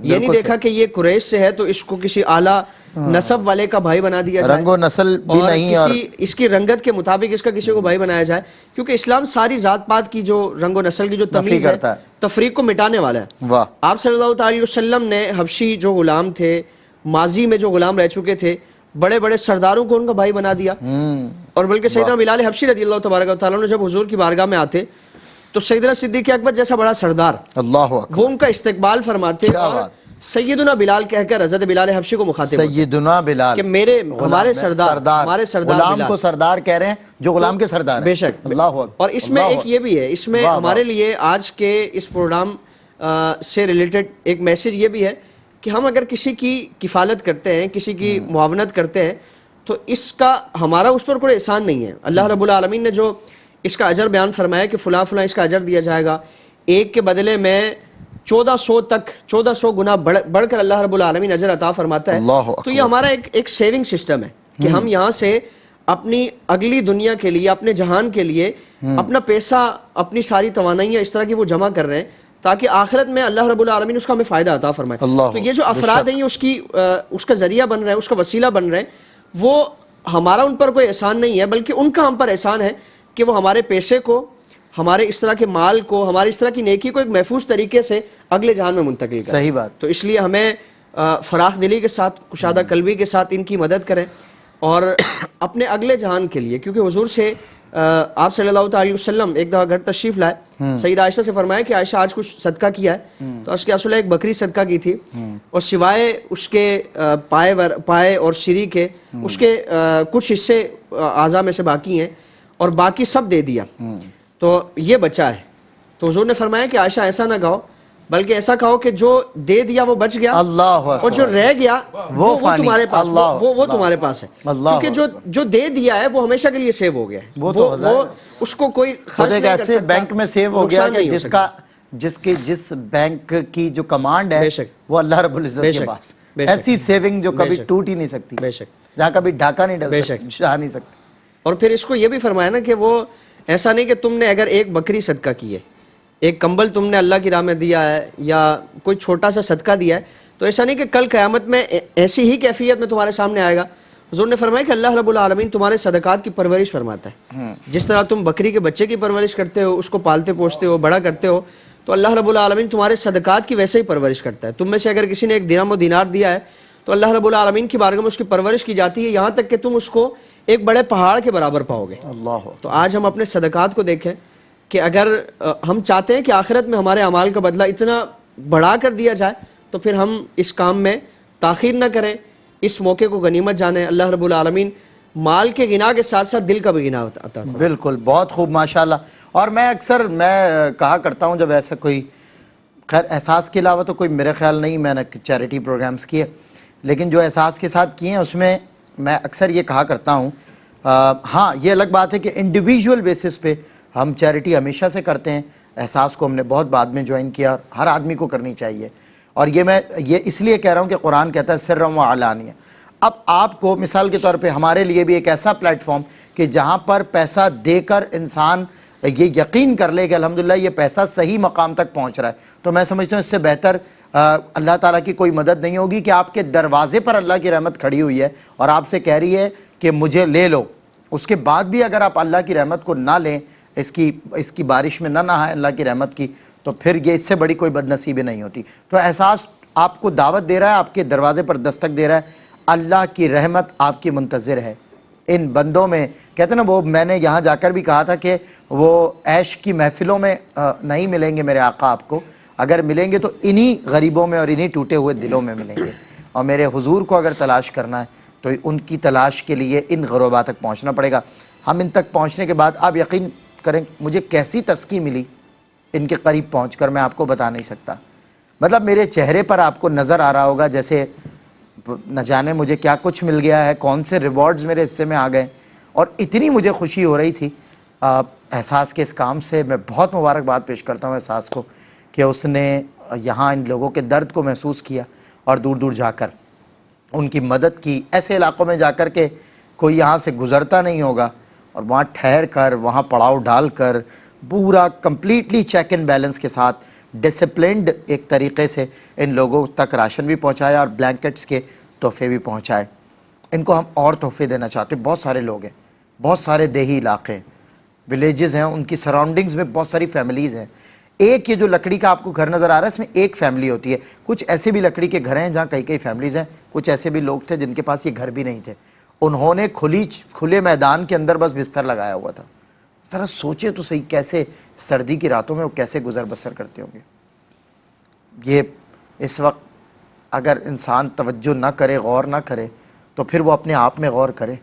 یہ نہیں دیکھا کہ یہ قریش سے ہے تو اس کو کسی اعلیٰ نسب والے کا بھائی بنا دیا جائے، رنگ و نسل بھی نہیں، اور اس کی رنگت کے مطابق اس کا کسی کو بھائی بنایا جائے، کیونکہ اسلام ساری ذات پات کی جو رنگ و نسل کی جو تمیز ہے، تفریق کو مٹانے والا ہے۔ آپ صلی اللہ تعالیٰ علیہ وسلم نے حبشی جو غلام تھے، ماضی میں جو غلام رہ چکے تھے، بڑے بڑے سرداروں کو ان کا بھائی بنا دیا، اور بلکہ سیدنا بلال حبشی رضی اللہ تبارک و تعالیٰ نے جب حضور کی بارگاہ میں آتے تو سیدنا صدیق اکبر جیسا بڑا سردار وہ ان کا استقبال فرماتے، اور سیدنا بلال کہہ کر حضرت بلال حبشی کو مخاطب، سیدنا بلال، کہ ہمارے سردار غلام کو سردار کہہ رہے ہیں جو غلام کے سردار ہیں۔ بے شک، اور اس میں ایک یہ بھی ہے، اس میں ہمارے لیے آج کے اس پروگرام سے ریلیٹڈ ایک میسج یہ بھی ہے کہ ہم اگر کسی کی کفالت کرتے ہیں، کسی کی معاونت کرتے ہیں تو اس کا ہمارا اس پر کوئی احسان نہیں ہے۔ اللہ رب العالمین نے جو اس کا اجر بیان فرمایا کہ فلاں فلاں اس کا اجر دیا جائے گا، ایک کے بدلے میں 1400 گنا بڑھ کر اللہ رب العالمین اجر عطا فرماتا ہے۔ تو یہ ہمارا ایک سیونگ سسٹم ہے کہ ہم یہاں سے اپنی اگلی دنیا کے لیے، اپنے جہان کے لیے اپنا پیسہ، اپنی ساری توانائیاں اس طرح کی وہ جمع کر رہے ہیں تاکہ آخرت میں اللہ رب العالمین اس کا ہمیں فائدہ عطا فرمائے۔ تو یہ جو افراد ہیں یہ اس کا ذریعہ بن رہے ہیں، اس کا وسیلہ بن رہے ہیں، وہ ہمارا ان پر کوئی احسان نہیں ہے، بلکہ ان کا ہم پر احسان ہے کہ وہ ہمارے پیسے کو، ہمارے اس طرح کے مال کو، ہماری اس طرح کی نیکی کو ایک محفوظ طریقے سے اگلے جہان میں منتقل کریں۔ صحیح بات۔ تو اس لیے ہمیں فراخ دلی کے ساتھ، کشادہ قلبی کے ساتھ ان کی مدد کریں، اور اپنے اگلے جہان کے لیے، کیونکہ حضور سے آپ صلی اللہ علیہ وسلم ایک دفعہ گھر تشریف لائے, سیدہ عائشہ سے فرمایا کہ عائشہ آج کچھ صدقہ کیا ہے, تو اس کے اصل ایک بکری صدقہ کی تھی, اور سوائے اس کے پائے اور سری کے اس کے کچھ حصے اعضاء میں سے باقی ہیں, اور باقی سب دے دیا, تو یہ بچا ہے. تو حضور نے فرمایا کہ عائشہ ایسا نہ کہو, بلکہ ایسا کہو کہ جو دے دیا وہ بچ گیا, اللہ اور جو رہ گیا وہ تمہارے پاس, وہ تمہارے پاس ہے, اللہ, کیونکہ جو دے دیا ہے وہ ہمیشہ کے لیے سیو ہو گیا ہے, وہ اس کو کوئی خرچ نہیں کر ایسے سکتا, بینک میں سیو ہو گیا کہ جس بینک کی جو کمانڈ ہے وہ اللہ رب العزت کے پاس, ایسی سیونگ جو کبھی ٹوٹ ہی نہیں سکتی, جہاں کبھی ڈھاکہ نہیں ڈل سکتا, نہیں سکتی. اور پھر اس کو یہ بھی فرمایا نا کہ وہ ایسا نہیں کہ تم نے اگر ایک بکری صدقہ کی ہے, ایک کمبل تم نے اللہ کی راہ میں دیا ہے, یا کوئی چھوٹا سا صدقہ دیا ہے, تو ایسا نہیں کہ کل قیامت میں ایسی ہی کیفیت میں تمہارے سامنے آئے گا. حضور نے فرمایا کہ اللہ رب العالمین تمہارے صدقات کی پرورش فرماتا ہے. جس طرح تم بکری کے بچے کی پرورش کرتے ہو, اس کو پالتے پوشتے ہو, بڑا کرتے ہو, تو اللہ رب العالمین تمہارے صدقات کی ویسے ہی پرورش کرتا ہے. تم میں سے اگر کسی نے ایک درہم و دینار دیا ہے تو اللہ رب العالمین کی بارگاہ میں اس کی پرورش کی جاتی ہے, یہاں تک کہ تم اس کو ایک بڑے پہاڑ کے برابر پاؤ گے. تو آج ہم اپنے صدقات کو دیکھیں کہ اگر ہم چاہتے ہیں کہ آخرت میں ہمارے اعمال کا بدلہ اتنا بڑھا کر دیا جائے, تو پھر ہم اس کام میں تاخیر نہ کریں, اس موقع کو غنیمت جانیں. اللہ رب العالمین مال کے غنا کے ساتھ ساتھ دل کا بھی غنا عطا فرمائے. بالکل, بہت خوب, ماشاءاللہ. اور میں کہا کرتا ہوں جب ایسا کوئی, خیر احساس کے علاوہ تو کوئی میرے خیال نہیں میں نے چیریٹی پروگرامز کیے, لیکن جو احساس کے ساتھ کیے ہیں اس میں میں اکثر یہ کہا کرتا ہوں, ہاں یہ الگ بات ہے کہ انڈیویجول بیسس پہ ہم چیریٹی ہمیشہ سے کرتے ہیں. احساس کو ہم نے بہت بعد میں جوائن کیا, ہر آدمی کو کرنی چاہیے. اور یہ اس لیے کہہ رہا ہوں کہ قرآن کہتا ہے سرًا و علانیہ. اب آپ کو مثال کے طور پہ ہمارے لیے بھی ایک ایسا پلیٹ فارم کہ جہاں پر پیسہ دے کر انسان یہ یقین کر لے کہ الحمدللہ یہ پیسہ صحیح مقام تک پہنچ رہا ہے, تو میں سمجھتا ہوں اس سے بہتر اللہ تعالیٰ کی کوئی مدد نہیں ہوگی کہ آپ کے دروازے پر اللہ کی رحمت کھڑی ہوئی ہے اور آپ سے کہہ رہی ہے کہ مجھے لے لو. اس کے بعد بھی اگر آپ اللہ کی رحمت کو نہ لیں, اس کی بارش میں نہ نہائیں اللہ کی رحمت کی, تو پھر یہ اس سے بڑی کوئی بد نصیبی نہیں ہوتی. تو احساس آپ کو دعوت دے رہا ہے, آپ کے دروازے پر دستک دے رہا ہے, اللہ کی رحمت آپ کی منتظر ہے. ان بندوں میں کہتے ہیں نا, وہ میں نے یہاں جا کر بھی کہا تھا کہ وہ عیش کی محفلوں میں نہیں ملیں گے میرے آقا آپ کو, اگر ملیں گے تو انہی غریبوں میں اور انہی ٹوٹے ہوئے دلوں میں ملیں گے. اور میرے حضور کو اگر تلاش کرنا ہے تو ان کی تلاش کے لیے ان غربا تک پہنچنا پڑے گا. ہم ان تک پہنچنے کے بعد آپ یقین کریں مجھے کیسی تسکی ملی ان کے قریب پہنچ کر, میں آپ کو بتا نہیں سکتا. مطلب میرے چہرے پر آپ کو نظر آ رہا ہوگا جیسے نہ جانے مجھے کیا کچھ مل گیا ہے, کون سے ریوارڈز میرے حصے میں آ گئے, اور اتنی مجھے خوشی ہو رہی تھی احساس کے اس کام سے. میں بہت مبارکباد پیش کرتا ہوں احساس کو کہ اس نے یہاں ان لوگوں کے درد کو محسوس کیا اور دور دور جا کر ان کی مدد کی, ایسے علاقوں میں جا کر کے کوئی یہاں سے گزرتا نہیں ہوگا, اور وہاں ٹھہر کر, وہاں پڑاؤ ڈال کر, پورا کمپلیٹلی چیک اینڈ بیلنس کے ساتھ ڈسپلنڈ ایک طریقے سے ان لوگوں تک راشن بھی پہنچایا اور بلینکٹس کے تحفے بھی پہنچائے. ان کو ہم اور تحفے دینا چاہتے ہیں. بہت سارے لوگ ہیں, بہت سارے دیہی علاقے ہیں, ولیجز ہیں, ان کی سراؤنڈنگز میں بہت ساری فیملیز ہیں. ایک یہ جو لکڑی کا آپ کو گھر نظر آ رہا ہے اس میں ایک فیملی ہوتی ہے. کچھ ایسے بھی لکڑی کے گھر ہیں جہاں کئی فیملیز ہیں, کچھ ایسے بھی لوگ تھے جن کے پاس یہ گھر بھی نہیں تھے. انہوں نے کھلے میدان کے اندر بس بستر لگایا ہوا تھا. ذرا سوچے تو صحیح, کیسے سردی کی راتوں میں وہ کیسے گزر بسر کرتے ہوں گے. یہ اس وقت اگر انسان توجہ نہ کرے, غور نہ کرے, تو پھر وہ اپنے آپ میں غور کرے,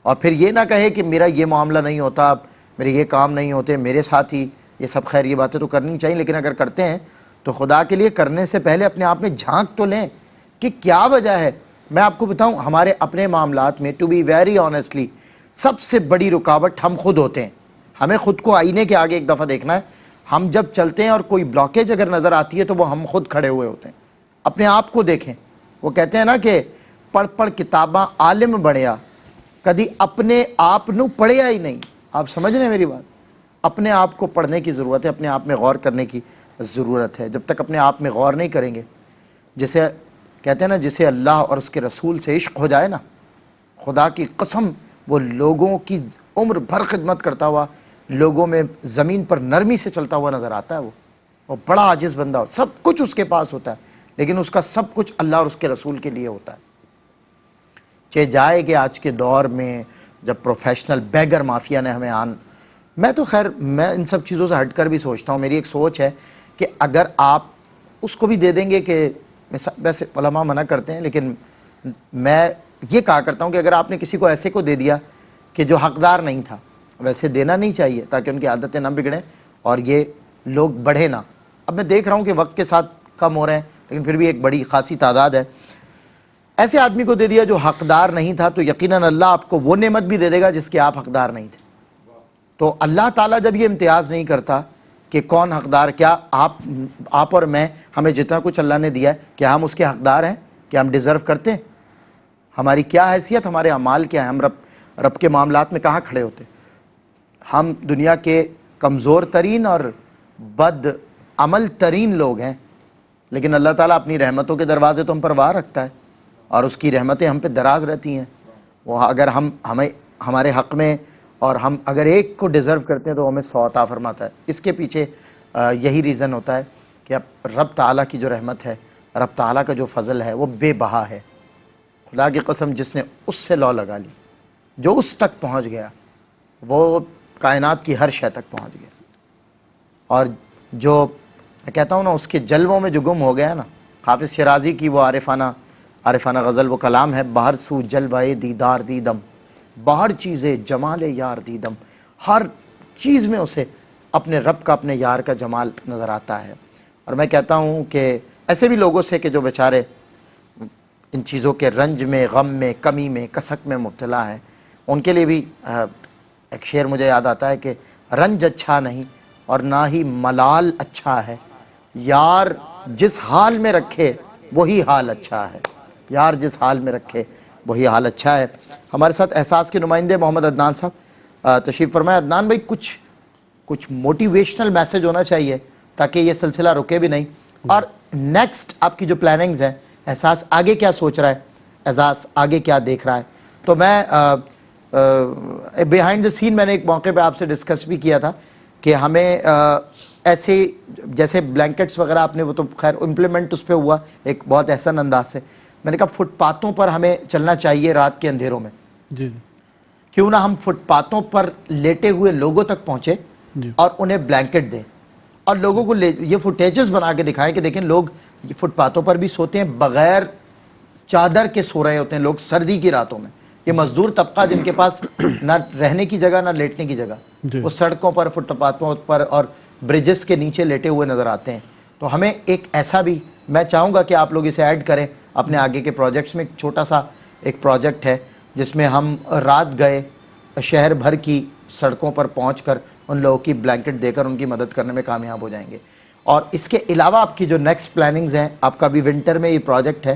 اور پھر یہ نہ کہے کہ میرا یہ معاملہ نہیں ہوتا, میرے یہ کام نہیں ہوتے, میرے ساتھ ہی یہ سب. خیر یہ باتیں تو کرنی چاہیے, لیکن اگر کرتے ہیں تو خدا کے لیے کرنے سے پہلے اپنے آپ میں جھانک تو لیں کہ کیا وجہ ہے. میں آپ کو بتاؤں ہمارے اپنے معاملات میں, ٹو بی ویری آنیسٹلی, سب سے بڑی رکاوٹ ہم خود ہوتے ہیں. ہمیں خود کو آئینے کے آگے ایک دفعہ دیکھنا ہے. ہم جب چلتے ہیں اور کوئی بلاکیج اگر نظر آتی ہے تو وہ ہم خود کھڑے ہوئے ہوتے ہیں. اپنے آپ کو دیکھیں. وہ کہتے ہیں نا کہ پڑھ پڑھ کتاباں عالم بڑھیا, کدی اپنے آپ نو پڑھیا ہی نہیں. آپ سمجھ رہے ہیں میری بات؟ اپنے آپ کو پڑھنے کی ضرورت ہے, اپنے آپ میں غور کرنے کی ضرورت ہے. جب تک اپنے آپ میں غور نہیں کریں گے, جسے کہتے ہیں نا جسے اللہ اور اس کے رسول سے عشق ہو جائے نا, خدا کی قسم وہ لوگوں کی عمر بھر خدمت کرتا ہوا, لوگوں میں زمین پر نرمی سے چلتا ہوا نظر آتا ہے. وہ بڑا عاجز بندہ ہو, سب کچھ اس کے پاس ہوتا ہے, لیکن اس کا سب کچھ اللہ اور اس کے رسول کے لیے ہوتا ہے. چاہے جائے کہ آج کے دور میں جب پروفیشنل بیگر مافیا نے ہمیں میں تو خیر میں ان سب چیزوں سے ہٹ کر بھی سوچتا ہوں، میری ایک سوچ ہے کہ اگر آپ اس کو بھی دے دیں گے کہ ویسے علماء منع کرتے ہیں، لیکن میں یہ کہا کرتا ہوں کہ اگر آپ نے کسی کو ایسے کو دے دیا کہ جو حقدار نہیں تھا، ویسے دینا نہیں چاہیے تاکہ ان کی عادتیں نہ بگڑیں اور یہ لوگ بڑھے نہ. اب میں دیکھ رہا ہوں کہ وقت کے ساتھ کم ہو رہے ہیں، لیکن پھر بھی ایک بڑی خاصی تعداد ہے. ایسے آدمی کو دے دیا جو حقدار نہیں تھا، تو یقیناً اللہ آپ کو وہ نعمت بھی دے دے گا جس کے آپ حقدار نہیں تھے. تو اللہ تعالیٰ جب یہ امتیاز نہیں کرتا کہ کون حقدار، کیا آپ اور میں، ہمیں جتنا کچھ اللہ نے دیا ہے کیا ہم اس کے حقدار ہیں؟ کیا ہم ڈیزرو کرتے ہیں؟ ہماری کیا حیثیت، ہمارے اعمال کیا ہیں؟ ہم رب کے معاملات میں کہاں کھڑے ہوتے؟ ہم دنیا کے کمزور ترین اور بد عمل ترین لوگ ہیں، لیکن اللہ تعالیٰ اپنی رحمتوں کے دروازے تو ہم پر وار رکھتا ہے اور اس کی رحمتیں ہم پہ دراز رہتی ہیں. وہ اگر ہمارے حق میں اور ہم اگر ایک کو ڈیزرو کرتے ہیں تو ہمیں 100 عطا فرماتا ہے. اس کے پیچھے یہی ریزن ہوتا ہے کہ اب رب تعالیٰ کی جو رحمت ہے، رب تعالیٰ کا جو فضل ہے وہ بے بہا ہے. خدا کی قسم، جس نے اس سے لو لگا لی، جو اس تک پہنچ گیا، وہ کائنات کی ہر شے تک پہنچ گیا. اور جو میں کہتا ہوں نا، اس کے جلووں میں جو گم ہو گیا نا، حافظ شیرازی کی وہ عارفانہ غزل، وہ کلام ہے: باہر سو جلوائے دیدار دیدم، باہر چیزیں جمال یار دیدم. ہر چیز میں اسے اپنے رب کا، اپنے یار کا جمال نظر آتا ہے. اور میں کہتا ہوں کہ ایسے بھی لوگوں سے کہ جو بیچارے ان چیزوں کے رنج میں، غم میں، کمی میں، کسک میں مبتلا ہیں، ان کے لیے بھی ایک شعر مجھے یاد آتا ہے کہ رنج اچھا نہیں اور نہ ہی ملال اچھا ہے، یار جس حال میں رکھے وہی حال اچھا ہے. یار جس حال میں رکھے وہی حال اچھا ہے. ہمارے ساتھ احساس کے نمائندے محمد عدنان صاحب تشریف فرمائے. عدنان بھائی، کچھ موٹیویشنل میسج ہونا چاہیے تاکہ یہ سلسلہ رکے بھی نہیں. اور نیکسٹ آپ کی جو پلاننگز ہیں، احساس آگے کیا سوچ رہا ہے، اعزاز آگے کیا دیکھ رہا ہے؟ تو میں بیہائنڈ دا سین میں نے ایک موقع پہ آپ سے ڈسکس بھی کیا تھا کہ ہمیں ایسے جیسے بلینکٹس وغیرہ آپ نے، وہ تو خیر امپلیمنٹ اس پہ ہوا ایک بہت احسن انداز سے. میں نے کہا فٹ پاتھوں پر ہمیں چلنا چاہیے رات کے اندھیروں میں. جی، کیوں نہ ہم فٹ پاتھوں پر لیٹے ہوئے لوگوں تک پہنچے اور انہیں بلینکٹ دیں اور لوگوں کو یہ فوٹیجز بنا کے دکھائیں کہ دیکھیں لوگ فٹ پاتھوں پر بھی سوتے ہیں، بغیر چادر کے سو رہے ہوتے ہیں لوگ سردی کی راتوں میں. یہ مزدور طبقہ جن کے پاس نہ رہنے کی جگہ نہ لیٹنے کی جگہ، وہ سڑکوں پر، فٹ پاتھوں پر اور برجز کے نیچے لیٹے ہوئے نظر آتے ہیں. تو ہمیں ایک ایسا بھی، میں چاہوں گا کہ آپ لوگ اسے ایڈ کریں اپنے آگے کے پروجیکٹس میں. ایک چھوٹا سا ایک پروجیکٹ ہے جس میں ہم رات گئے شہر بھر کی سڑکوں پر پہنچ کر ان لوگوں کی بلینکٹ دے کر ان کی مدد کرنے میں کامیاب ہو جائیں گے. اور اس کے علاوہ آپ کی جو نیکسٹ پلاننگز ہیں، آپ کا بھی ونٹر میں یہ پروجیکٹ ہے،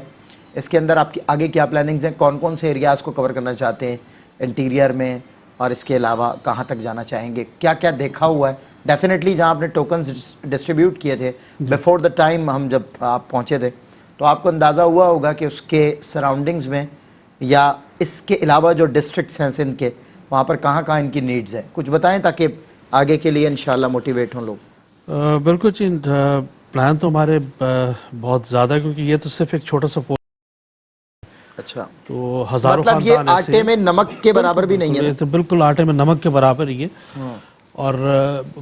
اس کے اندر آپ کی آگے کیا پلاننگز ہیں؟ کون سے ایریاز کو کور کرنا چاہتے ہیں انٹیریئر میں، اور اس کے علاوہ کہاں تک جانا چاہیں گے؟ کیا کیا دیکھا ہوا ہے؟ ڈیفینیٹلی جہاں آپ نے ٹوکنز ڈسٹریبیوٹ کیے تھے بیفور دا ٹائم، ہم جب آپ پہنچے تھے، تو آپ کو اندازہ ہوا ہوگا کہ اس کے سراؤنڈنگز میں یا اس کے علاوہ جو ڈسٹرکٹس ہیں سندھ کے، وہاں پر کہاں کہاں ان کی نیڈز ہیں. کچھ بتائیں تاکہ آگے کے لیے انشاءاللہ موٹیویٹ ہوں لوگ. بالکل جی، پلان تو ہمارے بہت زیادہ، کیونکہ یہ تو صرف ایک چھوٹا سا اچھا، تو ہزاروں مطلب یہ آٹے میں نمک کے برابر بھی نہیں ہے. تو بالکل آٹے میں نمک کے برابر ہی ہے. اور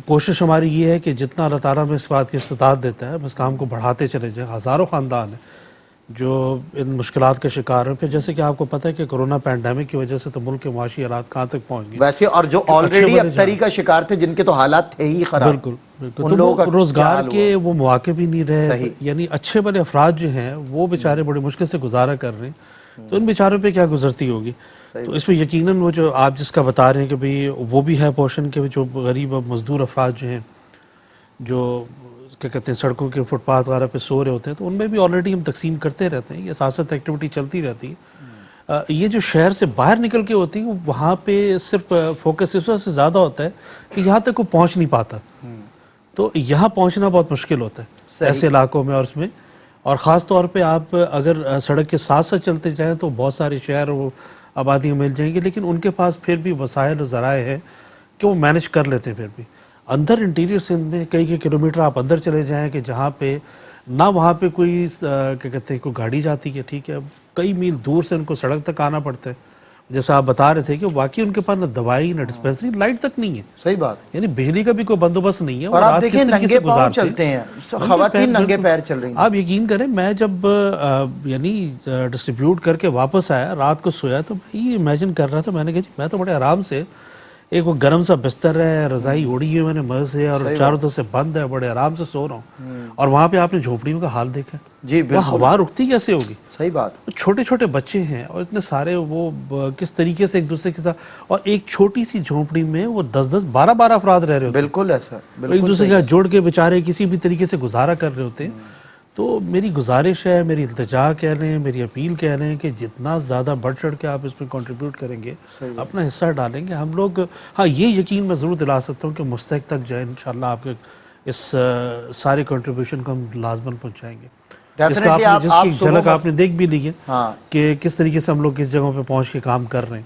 کوشش ہماری یہ ہے کہ جتنا اللہ تعالیٰ میں اس بات کی استطاعت دیتا ہے بس کام کو بڑھاتے چلے جائیں. ہزاروں خاندان ہیں جو ان مشکلات کا شکار ہیں. پھر جیسے کہ آپ کو پتہ ہے کہ کرونا پینڈیمک کی وجہ سے تو ملک کے معاشی حالات کہاں تک پہنچ گئے ویسے، اور جو آلریڈی ابتری کا شکار تھے، جن کے تو حالات تھے ہی خراب. بالکل، تو روزگار کے وہ مواقع بھی نہیں رہے. یعنی اچھے بڑے افراد جو ہیں وہ بیچارے بڑی مشکل سے گزارا کر رہے ہیں، تو ان بیچاروں پہ کیا گزرتی ہوگی. تو اس میں یقیناً وہ جو آپ جس کا بتا رہے ہیں کہ بھئی وہ بھی ہے پورشن کے جو غریب مزدور افراد جو ہیں، جو کیا کہتے ہیں سڑکوں کے فٹ پاتھ وغیرہ پہ سو رہے ہوتے ہیں، تو ان میں بھی آلریڈی ہم تقسیم کرتے رہتے ہیں. یہ ساتھ ایکٹیویٹی چلتی رہتی ہے. یہ جو شہر سے باہر نکل کے ہوتی ہے وہاں پہ صرف فوکس اس وجہ سے زیادہ ہوتا ہے کہ یہاں تک وہ پہنچ نہیں پاتا. تو یہاں پہنچنا بہت مشکل ہوتا ہے ایسے علاقوں میں. اور اس میں اور خاص طور پہ آپ اگر سڑک کے ساتھ ساتھ چلتے جائیں تو بہت سارے شہر و آبادیاں مل جائیں گی، لیکن ان کے پاس پھر بھی وسائل و ذرائع ہیں کہ وہ مینج کر لیتے ہیں. پھر بھی اندر انٹیریئر سندھ میں کئی کلومیٹر آپ اندر چلے جائیں کہ جہاں پہ نہ وہاں پہ کوئی کیا کہتے ہیں کوئی گاڑی جاتی ہے، ٹھیک ہے، کئی میل دور سے ان کو سڑک تک آنا پڑتا ہے. جیسا آپ بتا رہے تھے کہ واقعی ان کے پاس نہ دوائی نہ ڈسپینسری، لائٹ تک نہیں ہے. صحیح بات. یعنی بجلی کا بھی کوئی بندوبست نہیں ہے. اور آپ دیکھیں ننگے پاؤں چلتے ہیں، خواتین ننگے پیر چل رہی ہیں. آپ یقین کریں میں جب یعنی ڈسٹریبیوٹ کر کے واپس آیا، رات کو سویا تو میں یہ امیجن کر رہا تھا، میں نے کہا جی میں تو بڑے آرام سے، ایک وہ گرم سا بستر ہے، رضائی اوڑی ہے میں نے مزے سے، اور چاروں طرف سے بند ہے، بڑے آرام سے سو رہا ہوں. اور وہاں پہ آپ نے جھونپڑیوں کا حال دیکھا جی بالکل. وہ ہوا رکتی کیسے ہوگی؟ صحیح بات. چھوٹے چھوٹے بچے ہیں اور اتنے سارے، وہ کس طریقے سے ایک دوسرے کے ساتھ، اور ایک چھوٹی سی جھونپڑی میں وہ 10 12 افراد رہ رہے ہوتے ہیں. بالکل ایسا، ایک دوسرے کے جوڑ کے بیچارے کسی بھی طریقے سے گزارا کر رہے ہوتے ہیں. تو میری گزارش ہے، میری التجا کہہ لیں، میری اپیل کہہ لیں کہ جتنا زیادہ بڑھ چڑھ کے آپ اس میں کنٹریبیوٹ کریں گے، اپنا حصہ ڈالیں گے، ہم لوگ، ہاں یہ یقین میں ضرور دلا سکتا ہوں کہ مستحق تک جو ہے انشاءاللہ آپ کے اس سارے کنٹریبیوشن کو ہم لازماً پہنچائیں گے. جس کی جھلک آپ نے دیکھ بھی لی ہے کہ کس طریقے سے ہم لوگ کس جگہوں پہ پہنچ کے کام کر رہے ہیں.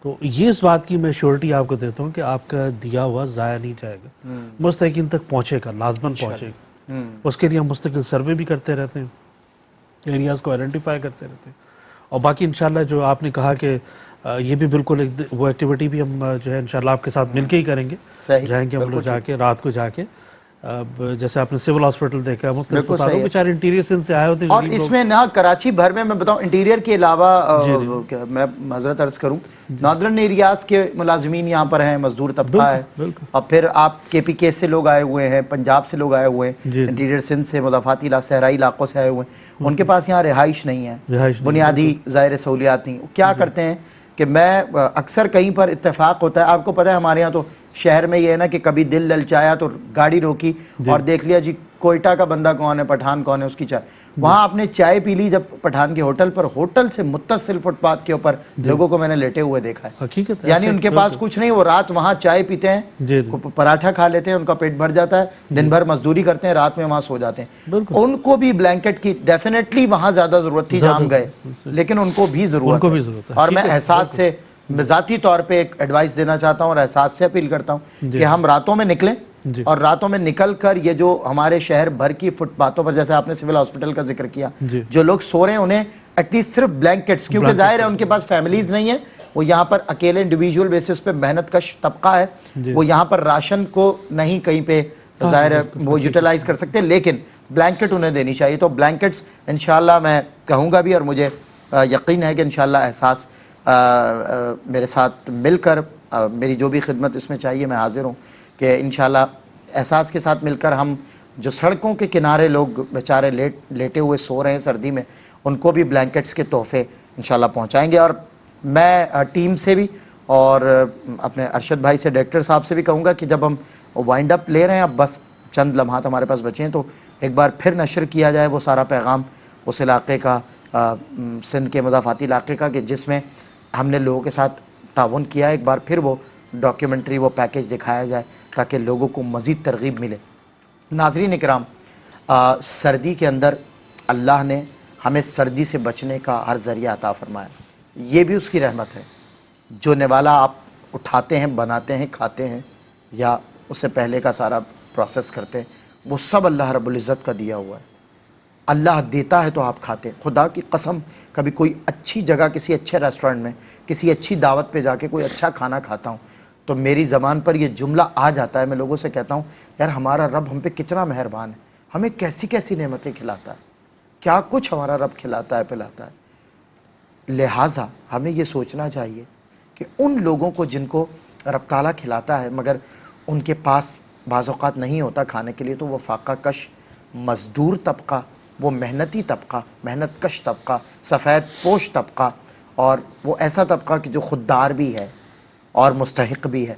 تو یہ اس بات کی میں شیورٹی آپ کو دیتا ہوں کہ آپ کا دیا ہوا ضائع نہیں جائے گا، مستحقین تک پہنچے گا، لازماً پہنچے گا. اس کے لیے ہم مستقل سروے بھی کرتے رہتے ہیں، ایریاز کو آئیڈینٹیفائی کرتے رہتے ہیں. اور باقی انشاءاللہ جو آپ نے کہا کہ یہ بھی بالکل وہ ایکٹیویٹی بھی ہم جو ہے انشاءاللہ آپ کے ساتھ مل کے ہی کریں گے. جائیں گے ہم لوگ جا کے، رات کو جا کے، جیسے آپ نے سول ہاسپٹل دیکھا، مختلف اسپتالوں بیچارے انٹیریئر سندھ سے آئے ہوتے ہیں. اور اس میں نہ کراچی بھر میں بتاؤں انٹیریئر کے علاوہ میں معذرت عرض کروں، ناردرن ایریاز کے ملازمین یہاں پر ہیں، مزدور طبقہ ہے، اور پھر آپ کے پی کے سے لوگ آئے ہوئے ہیں، پنجاب سے لوگ آئے ہوئے ہیں، انٹیریئر سندھ سے، مضافاتی علاقے، صحرائی علاقوں سے آئے ہوئے ہیں. ان کے پاس یہاں رہائش نہیں ہے، بنیادی ظاہر سہولیات نہیں. کیا کرتے ہیں کہ میں اکثر کہیں پر اتفاق ہوتا ہے، آپ کو پتہ ہے ہمارے یہاں تو شہر میں یہ ہے نا کہ کبھی دل للچایا تو گاڑی روکی اور دیکھ لیا جی کوئٹہ کا بندہ کون ہے، پٹھان کون ہے، اس کی چائے. وہاں آپ نے چائے پی لی جب پٹھان کے ہوٹل پر، ہوٹل سے متصل فٹ پاتھ کے اوپر لوگوں کو میں نے لیٹے ہوئے دیکھا ہے. یعنی ان کے پاس کچھ نہیں، وہ رات وہاں چائے پیتے ہیں، پراٹھا کھا لیتے ہیں، ان کا پیٹ بھر جاتا ہے، دن بھر مزدوری کرتے ہیں، رات میں وہاں سو جاتے ہیں. ان کو بھی بلینکٹ کی ڈیفینیٹلی وہاں زیادہ ضرورت تھی جہاں ہم گئے، لیکن ان کو بھی ضرورت ہے. اور میں احساس سے ذاتی طور پہ ایک ایڈوائس دینا چاہتا ہوں اور احساس سے اپیل کرتا ہوں کہ ہم راتوں میں نکلیں، اور راتوں میں نکل کر یہ جو ہمارے شہر بھر کی فٹ پاتھوں پر، جیسے آپ نے سول ہاسپٹل کا ذکر کیا، جو لوگ سو رہے ہیں انہیں ایٹ لیسٹ صرف بلینکٹس، کیونکہ ظاہر ہے ان کے پاس فیملیز نہیں ہیں، وہ یہاں پر اکیلے انڈیویجول بیسس پہ محنت کش طبقہ ہے، وہ یہاں پر راشن کو نہیں کہیں پہ ظاہر ہے وہ یوٹیلائز کر سکتے، لیکن بلینکٹ انہیں دینی چاہیے. تو بلینکٹس انشاءاللہ میں کہوں گا بھی، اور مجھے یقین ہے کہ انشاءاللہ احساس میرے ساتھ مل کر میری جو بھی خدمت اس میں چاہیے میں حاضر ہوں کہ انشاءاللہ احساس کے ساتھ مل کر ہم جو سڑکوں کے کنارے لوگ بیچارے لیٹے ہوئے سو رہے ہیں سردی میں، ان کو بھی بلینکٹس کے تحفے انشاءاللہ پہنچائیں گے. اور میں ٹیم سے بھی اور اپنے ارشد بھائی سے، ڈائریکٹر صاحب سے بھی کہوں گا کہ جب ہم وائنڈ اپ لے رہے ہیں، اب بس چند لمحات ہمارے پاس بچے ہیں، تو ایک بار پھر نشر کیا جائے وہ سارا پیغام اس علاقے کا، سندھ کے مضافاتی علاقے کا، کہ جس میں ہم نے لوگوں کے ساتھ تعاون کیا. ایک بار پھر وہ ڈاکیومنٹری، وہ پیکیج دکھایا جائے تاکہ لوگوں کو مزید ترغیب ملے. ناظرین اکرام، سردی کے اندر اللہ نے ہمیں سردی سے بچنے کا ہر ذریعہ عطا فرمایا. یہ بھی اس کی رحمت ہے. جو نوالا آپ اٹھاتے ہیں، بناتے ہیں، کھاتے ہیں، یا اس سے پہلے کا سارا پروسیس کرتے ہیں، وہ سب اللہ رب العزت کا دیا ہوا ہے. اللہ دیتا ہے تو آپ کھاتے ہیں. خدا کی قسم کبھی کوئی اچھی جگہ، کسی اچھے ریسٹورنٹ میں، کسی اچھی دعوت پہ جا کے کوئی اچھا کھانا کھاتا ہوں تو میری زبان پر یہ جملہ آ جاتا ہے. میں لوگوں سے کہتا ہوں یار ہمارا رب ہم پہ کتنا مہربان ہے، ہمیں کیسی کیسی نعمتیں کھلاتا ہے، کیا کچھ ہمارا رب کھلاتا ہے پلاتا ہے. لہٰذا ہمیں یہ سوچنا چاہیے کہ ان لوگوں کو جن کو رب تعالیٰ کھلاتا ہے مگر ان کے پاس بعض اوقات نہیں ہوتا کھانے کے لیے، تو وہ فاقہ کش مزدور طبقہ، وہ محنتی طبقہ، محنت کش طبقہ، سفید پوش طبقہ، اور وہ ایسا طبقہ کہ جو خوددار بھی ہے اور مستحق بھی ہے،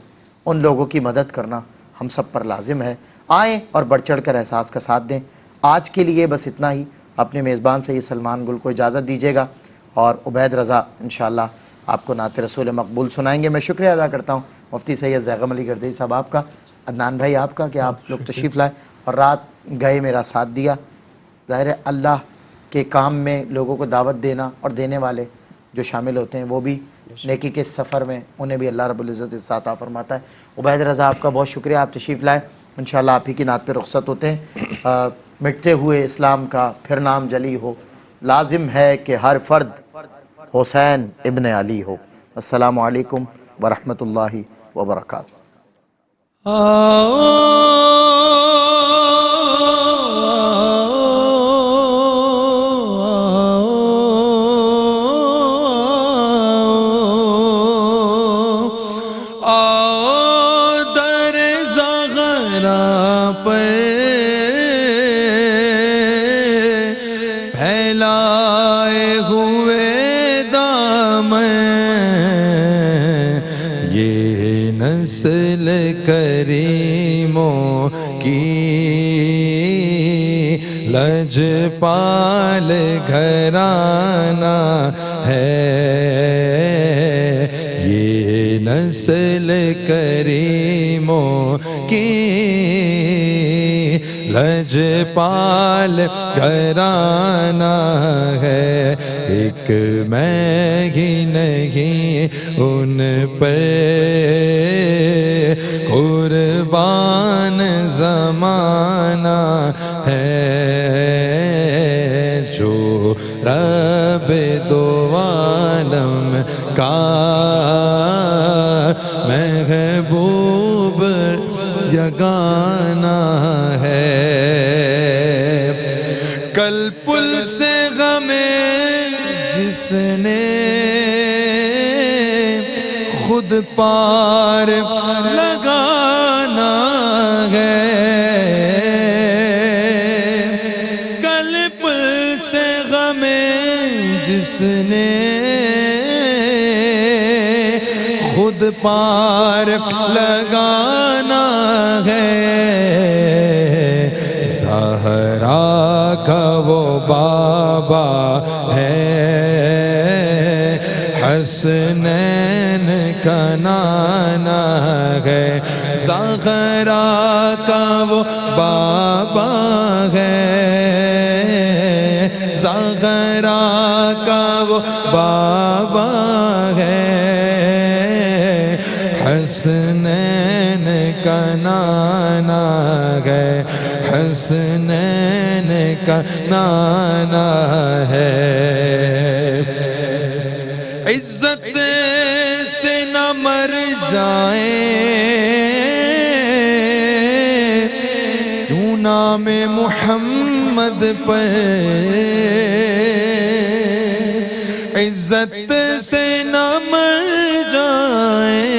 ان لوگوں کی مدد کرنا ہم سب پر لازم ہے. آئیں اور بڑھ چڑھ کر احساس کا ساتھ دیں. آج کے لیے بس اتنا ہی. اپنے میزبان سے یہ سلمان گل کو اجازت دیجیے گا، اور عبید رضا انشاءاللہ آپ کو نعت رسول مقبول سنائیں گے. میں شکریہ ادا کرتا ہوں مفتی سید زیغم علی گردئی صاحب آپ کا، عدنان بھائی آپ کا، کہ آپ لوگ تشریف لائے اور رات گئے میرا ساتھ دیا. ظاہر ہے اللہ کے کام میں لوگوں کو دعوت دینا اور دینے والے جو شامل ہوتے ہیں وہ بھی نیکی کے سفر میں انہیں بھی اللہ رب العزت عزت عطا فرماتا ہے. عبید رضا آپ کا بہت شکریہ، آپ تشریف لائے. انشاءاللہ آپ ہی کی نعت پہ رخصت ہوتے ہیں. مٹتے ہوئے اسلام کا پھر نام جلی ہو، لازم ہے کہ ہر فرد حسین ابن علی ہو. السلام علیکم ورحمۃ اللہ وبرکاتہ. نسل کریموں کی لجپال گھرانہ ہے، یہ نسل کریموں کی لجپال گھرانہ ہے. ایک میں ہی نہیں ان پر قربان زمانہ ہے، جو رب دو عالم کا محبوب یگانہ ہے. کل پل سے غمیں جس نے خود پار لگانا ہے، کل پل سے غمیں جس نے خود پار لگانا ہے، زہرا کا وہ بابا ہے، حسنین کا نانا ہے، زہرا کا وہ بابا ہے، زہرا کا وہ بابا ہے، حسنین کا نانا ہے، حسنین کا نانا ہے. عزت سے نہ مر جائیں کیوں نام محمد پر، عزت سے نہ مر جائیں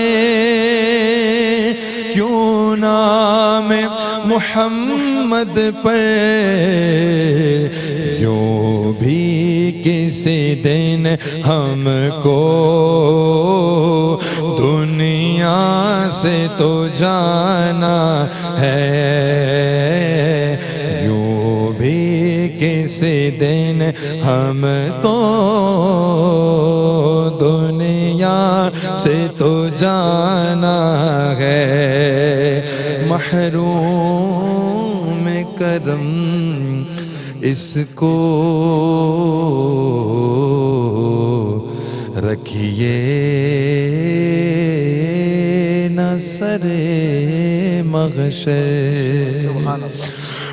کیوں نام محمد پر، یوں بھی کسی دن ہم کو دنیا سے تو جانا ہے، یوں بھی کسی دن ہم کو دنیا سے تو جانا ہے. محروم کرم اس کو رکھیے نہ سر محشر،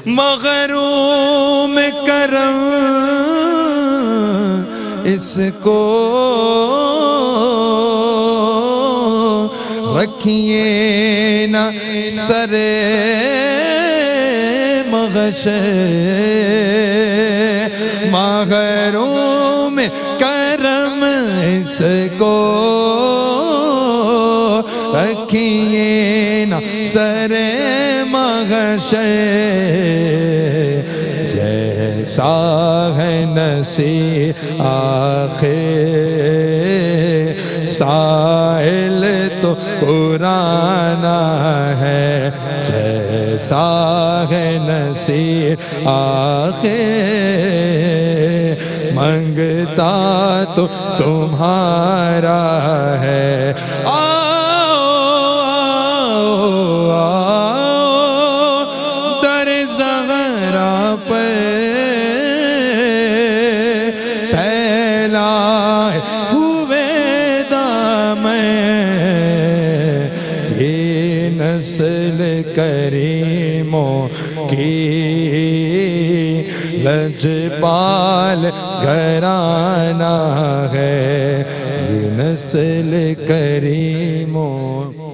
محروم کرم اس کو رکھیے نہ سر محشر، محروم کرم اس کو رکھیے نہ سر محشر، جیسا ہے نصیب آخر سائل تو پرانا ہے، جیسا ہے نصیب آخر منگتا تو تمہارا ہے. در زہرا پر پھیلائے ہوئے دامن، یہ نسل کریموں کی لجپال اقبال گھرانہ ہے، یہ نسل کریموں